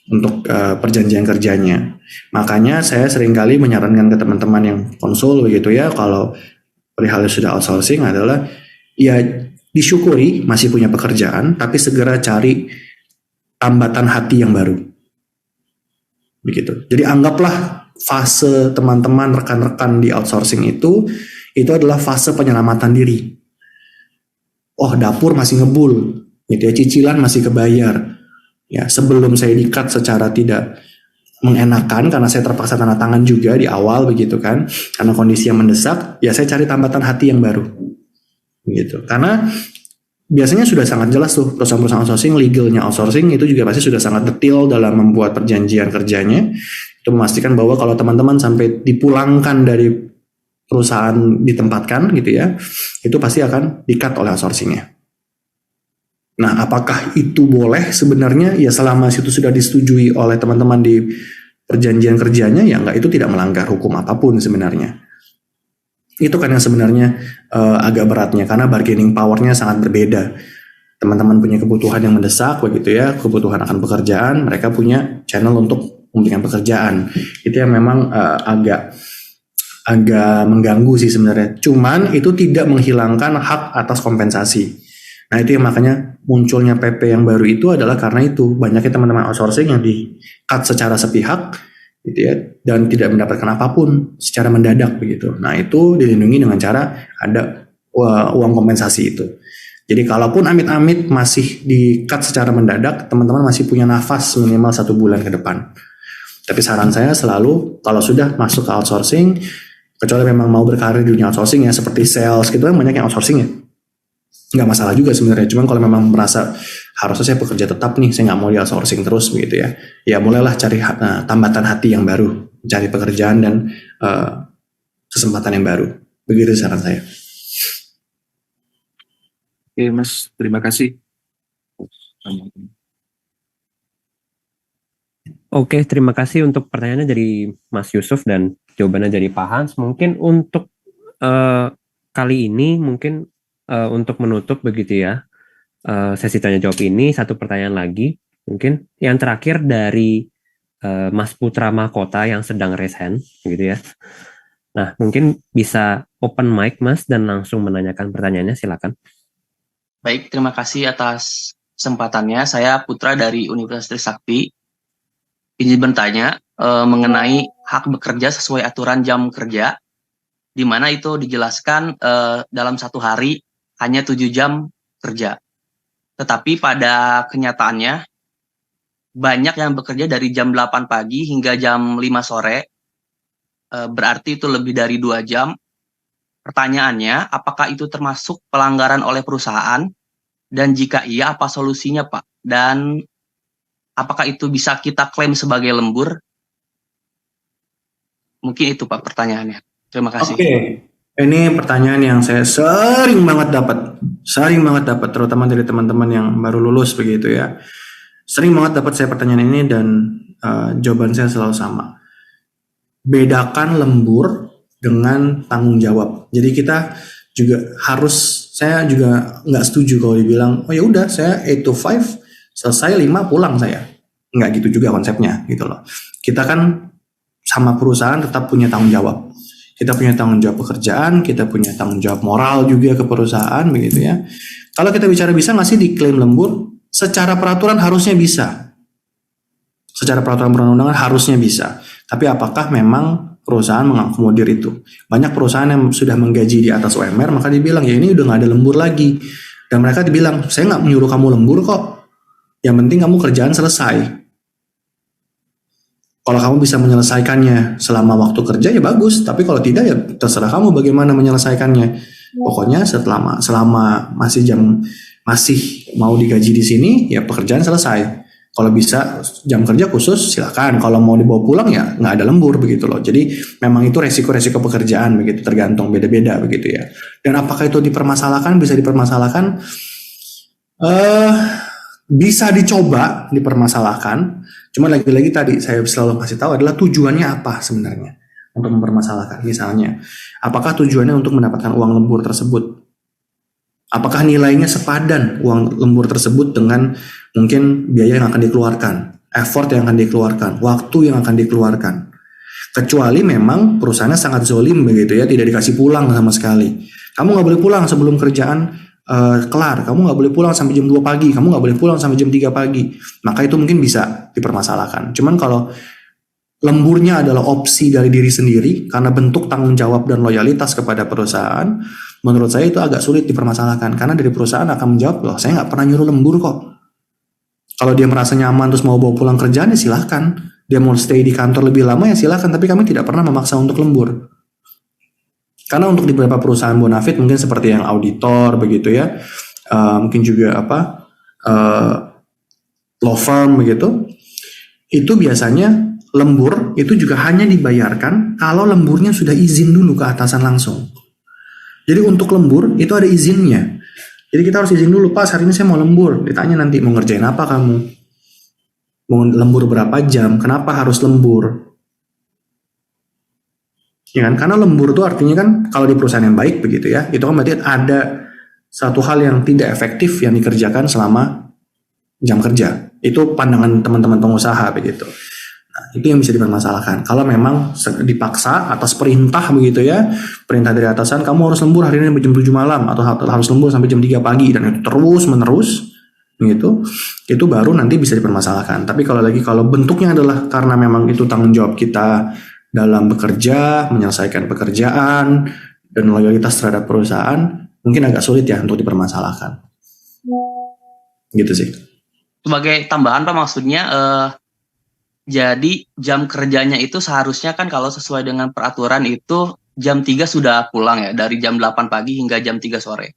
untuk perjanjian kerjanya. Makanya saya seringkali menyarankan ke teman-teman yang konsul begitu ya, kalau perihal sudah outsourcing adalah ya disyukuri masih punya pekerjaan, tapi segera cari tambatan hati yang baru. Begitu. Jadi anggaplah fase teman-teman rekan-rekan di outsourcing itu adalah fase penyelamatan diri. Oh, dapur masih ngebul, gitu ya, cicilan masih kebayar. Ya, sebelum saya di-cut secara tidak mengenakan karena saya terpaksa tanda tangan juga di awal begitu kan, karena kondisi yang mendesak, ya saya cari tambatan hati yang baru. Gitu. Karena biasanya sudah sangat jelas tuh perusahaan-perusahaan outsourcing, legalnya outsourcing itu juga pasti sudah sangat detail dalam membuat perjanjian kerjanya. Itu memastikan bahwa kalau teman-teman sampai dipulangkan dari perusahaan ditempatkan gitu ya, itu pasti akan di-cut oleh outsourcingnya. Nah, apakah itu boleh sebenarnya? Ya selama itu sudah disetujui oleh teman-teman di perjanjian kerjanya, ya enggak, itu tidak melanggar hukum apapun sebenarnya. Itu kan yang sebenarnya agak beratnya, karena bargaining power-nya sangat berbeda. Teman-teman punya kebutuhan yang mendesak begitu ya, kebutuhan akan pekerjaan, mereka punya channel untuk memberikan pekerjaan. Itu yang memang agak mengganggu sih sebenarnya. Cuman itu tidak menghilangkan hak atas kompensasi. Nah, itu yang makanya munculnya PP yang baru itu adalah karena itu banyaknya teman-teman outsourcing yang di-cut secara sepihak gitu ya, dan tidak mendapatkan apapun secara mendadak begitu. Nah, itu dilindungi dengan cara ada uang kompensasi itu. Jadi kalaupun amit-amit masih di-cut secara mendadak, teman-teman masih punya nafas minimal 1 bulan ke depan. Tapi saran saya selalu kalau sudah masuk ke outsourcing, kecuali memang mau berkarir di dunia outsourcing ya, seperti sales gitu kan banyak yang outsourcing ya, nggak masalah juga sebenarnya. Cuman kalau memang merasa harusnya saya bekerja tetap nih, saya nggak mau di outsourcing terus begitu ya, ya mulailah cari tambatan hati yang baru, cari pekerjaan dan kesempatan yang baru. Begitu saran saya. Oke Mas, terima kasih. Oke, terima kasih untuk pertanyaannya dari Mas Yusuf dan jawabannya dari Pak Hans. Mungkin untuk kali ini mungkin untuk menutup begitu ya sesi tanya jawab ini, satu pertanyaan lagi mungkin yang terakhir dari Mas Putra Mahkota yang sedang raise hand gitu ya. Nah, mungkin bisa open mic Mas dan langsung menanyakan pertanyaannya, silakan. Baik, terima kasih atas kesempatannya. Saya Putra dari Universitas Trisakti. Izin bertanya mengenai hak bekerja sesuai aturan jam kerja, di mana itu dijelaskan dalam 1 hari hanya 7 jam kerja. Tetapi pada kenyataannya banyak yang bekerja dari jam 8 pagi hingga jam 5 sore, berarti itu lebih dari 2 jam. Pertanyaannya, apakah itu termasuk pelanggaran oleh perusahaan? Dan jika iya, apa solusinya Pak? Dan apakah itu bisa kita klaim sebagai lembur? Mungkin itu Pak pertanyaannya. Terima kasih. Oke. Ini pertanyaan yang saya sering banget dapat, terutama dari teman-teman yang baru lulus begitu ya. Sering banget dapat saya pertanyaan ini dan jawaban saya selalu sama. Bedakan lembur dengan tanggung jawab. Jadi kita juga saya juga nggak setuju kalau dibilang, oh ya udah saya 8 to 5, selesai 5 pulang saya. Nggak gitu juga konsepnya gitu loh. Kita kan sama perusahaan tetap punya tanggung jawab. Kita punya tanggung jawab pekerjaan, kita punya tanggung jawab moral juga ke perusahaan begitu ya. Kalau kita bicara bisa nggak sih diklaim lembur? Secara peraturan harusnya bisa. Secara peraturan perundang-undangan harusnya bisa. Tapi apakah memang perusahaan mengakomodir itu? Banyak perusahaan yang sudah menggaji di atas UMR, maka dibilang ya ini udah nggak ada lembur lagi. Dan mereka dibilang, saya nggak menyuruh kamu lembur kok. Yang penting kamu kerjaan selesai. Kalau kamu bisa menyelesaikannya selama waktu kerja ya bagus, tapi kalau tidak ya terserah kamu bagaimana menyelesaikannya. Pokoknya selama masih mau digaji di sini ya pekerjaan selesai. Kalau bisa jam kerja khusus silakan. Kalau mau dibawa pulang ya nggak ada lembur begitu loh. Jadi memang itu resiko-resiko pekerjaan begitu, tergantung beda-beda begitu ya. Dan apakah itu dipermasalahkan? Bisa dipermasalahkan. Bisa dicoba dipermasalahkan. Cuma lagi-lagi tadi saya selalu kasih tahu adalah tujuannya apa sebenarnya untuk mempermasalahkan. Misalnya, apakah tujuannya untuk mendapatkan uang lembur tersebut? Apakah nilainya sepadan uang lembur tersebut dengan mungkin biaya yang akan dikeluarkan, effort yang akan dikeluarkan, waktu yang akan dikeluarkan. Kecuali memang perusahaannya sangat zolim begitu ya, tidak dikasih pulang sama sekali. Kamu nggak boleh pulang sebelum kerjaan kelar, kamu nggak boleh pulang sampai jam 2 pagi, kamu nggak boleh pulang sampai jam 3 pagi, maka itu mungkin bisa dipermasalahkan. Cuman kalau lemburnya adalah opsi dari diri sendiri karena bentuk tanggung jawab dan loyalitas kepada perusahaan, menurut saya itu agak sulit dipermasalahkan karena dari perusahaan akan menjawab, loh saya nggak pernah nyuruh lembur kok. Kalau dia merasa nyaman terus mau bawa pulang kerjaan ya silahkan, dia mau stay di kantor lebih lama ya silahkan, tapi kami tidak pernah memaksa untuk lembur. Karena untuk di beberapa perusahaan bonafit mungkin seperti yang auditor begitu ya, mungkin juga law firm begitu, itu biasanya lembur itu juga hanya dibayarkan kalau lemburnya sudah izin dulu ke atasan langsung. Jadi untuk lembur itu ada izinnya. Jadi kita harus izin dulu, Pak hari ini saya mau lembur. Ditanya nanti mau ngerjain apa kamu, mau lembur berapa jam, kenapa harus lembur. Ya kan? Karena lembur itu artinya kan kalau di perusahaan yang baik begitu ya, itu kan berarti ada satu hal yang tidak efektif yang dikerjakan selama jam kerja. Itu pandangan teman-teman pengusaha begitu. Nah, itu yang bisa dipermasalahkan. Kalau memang dipaksa atas perintah begitu ya, perintah dari atasan, kamu harus lembur hari ini sampai jam 7 malam atau harus lembur sampai jam 3 pagi dan itu terus menerus gitu, itu baru nanti bisa dipermasalahkan. Tapi kalau bentuknya adalah karena memang itu tanggung jawab kita dalam bekerja, menyelesaikan pekerjaan, dan loyalitas terhadap perusahaan, mungkin agak sulit ya untuk dipermasalahkan. Gitu sih. Sebagai tambahan Pak, maksudnya jadi jam kerjanya itu seharusnya kan kalau sesuai dengan peraturan itu jam 3 sudah pulang ya, dari jam 8 pagi hingga jam 3 sore.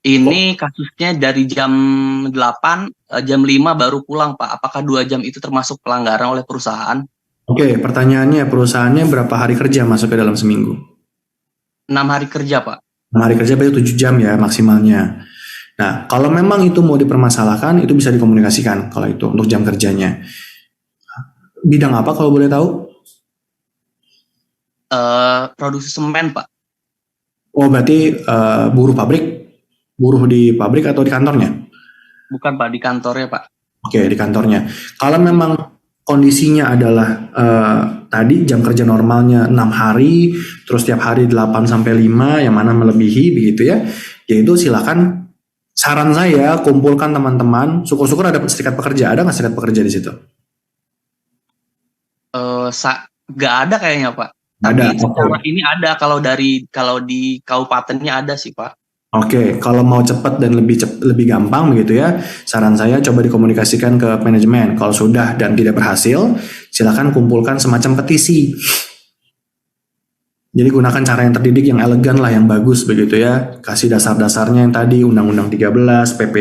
Ini kasusnya dari jam 8, jam 5 baru pulang Pak. Apakah 2 jam itu termasuk pelanggaran oleh perusahaan? Oke, pertanyaannya perusahaannya berapa hari kerja masuk ke dalam seminggu? 6 hari kerja Pak. 6 hari kerja berarti 7 jam ya maksimalnya. Nah, kalau memang itu mau dipermasalahkan, itu bisa dikomunikasikan kalau itu untuk jam kerjanya. Bidang apa kalau boleh tahu? Produksi semen Pak. Oh, berarti buruh pabrik? Buruh di pabrik atau di kantornya? Bukan Pak, di kantornya Pak. Oke, di kantornya. Kalau memang kondisinya adalah tadi jam kerja normalnya 6 hari, terus tiap hari 8 sampai 5 yang mana melebihi begitu ya. Yaitu silakan, saran saya kumpulkan teman-teman, syukur-syukur ada serikat pekerja, ada nggak serikat pekerja di situ? Nggak ada kayaknya Pak. Ada. Tapi secara ini ada, kalau di kabupatennya ada sih Pak. Oke, kalau mau cepat dan lebih gampang begitu ya, saran saya coba dikomunikasikan ke manajemen. Kalau sudah dan tidak berhasil, silakan kumpulkan semacam petisi. Jadi gunakan cara yang terdidik, yang elegan lah, yang bagus begitu ya. Kasih dasar-dasarnya yang tadi, Undang-Undang 13, PP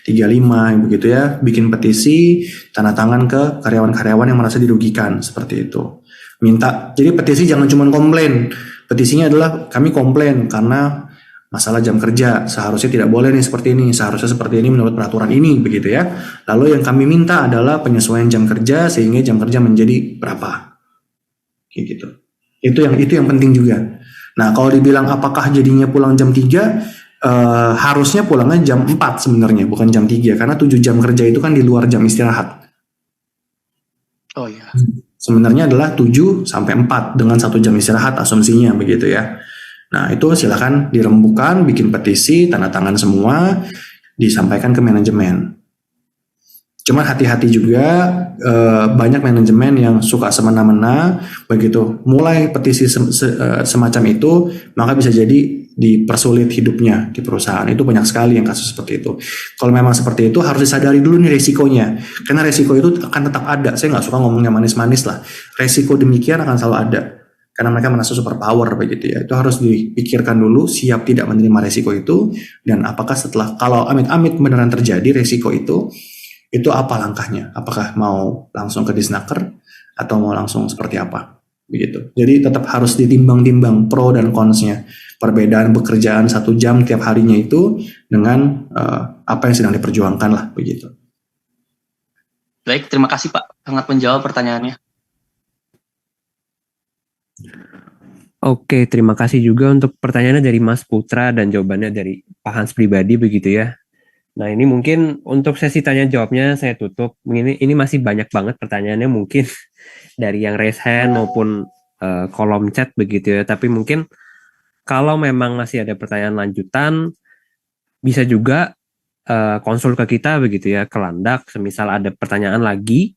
35 begitu ya. Bikin petisi, tanda tangan ke karyawan-karyawan yang merasa dirugikan, seperti itu. Minta, jadi petisi jangan cuma komplain. Petisinya adalah kami komplain karena masalah jam kerja, seharusnya tidak boleh nih seperti ini, seharusnya seperti ini menurut peraturan ini begitu ya. Lalu yang kami minta adalah penyesuaian jam kerja sehingga jam kerja menjadi berapa. Kayak gitu. Itu yang penting juga. Nah, kalau dibilang apakah jadinya pulang jam 3, harusnya pulangnya jam 4 sebenarnya, bukan jam 3 karena 7 jam kerja itu kan di luar jam istirahat. Oh iya. Sebenarnya adalah 7 sampai 4 dengan 1 jam istirahat asumsinya begitu ya. Nah, itu silakan dirembukan, bikin petisi, tanda tangan semua, disampaikan ke manajemen. Cuma hati-hati juga, banyak manajemen yang suka semena-mena, begitu mulai petisi semacam itu, maka bisa jadi dipersulit hidupnya di perusahaan. Itu banyak sekali yang kasus seperti itu. Kalau memang seperti itu harus disadari dulu nih resikonya, karena resiko itu akan tetap ada. Saya nggak suka ngomongnya manis-manis lah. Resiko demikian akan selalu ada karena mereka merasa super power begitu ya. Itu harus dipikirkan dulu, siap tidak menerima resiko itu, dan apakah setelah, kalau amit-amit beneran terjadi resiko itu apa langkahnya? Apakah mau langsung ke disnaker atau mau langsung seperti apa? Begitu. Jadi tetap harus ditimbang-timbang pro dan cons-nya. Perbedaan pekerjaan 1 jam tiap harinya itu dengan apa yang sedang diperjuangkan lah begitu. Baik, terima kasih Pak. Sangat menjawab pertanyaannya. Oke, terima kasih juga untuk pertanyaannya dari Mas Putra dan jawabannya dari Pak Hans pribadi begitu ya. Nah, ini mungkin untuk sesi tanya jawabnya saya tutup. Ini masih banyak banget pertanyaannya mungkin dari yang raise hand maupun kolom chat begitu ya. Tapi mungkin kalau memang masih ada pertanyaan lanjutan, bisa juga konsul ke kita begitu ya, ke Landak. Semisal ada pertanyaan lagi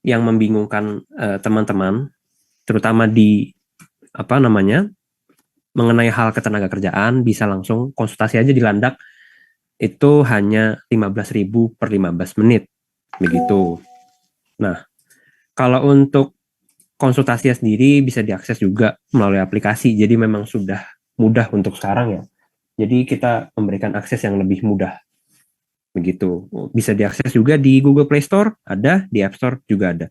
yang membingungkan teman-teman, terutama di mengenai hal ketenaga kerjaan, bisa langsung konsultasi aja di Landak. Itu hanya 15.000 per 15 menit begitu. Nah, kalau untuk konsultasinya sendiri bisa diakses juga melalui aplikasi, jadi memang sudah mudah untuk sekarang ya. Jadi kita memberikan akses yang lebih mudah begitu. Bisa diakses juga di Google Play Store, ada di App Store juga ada.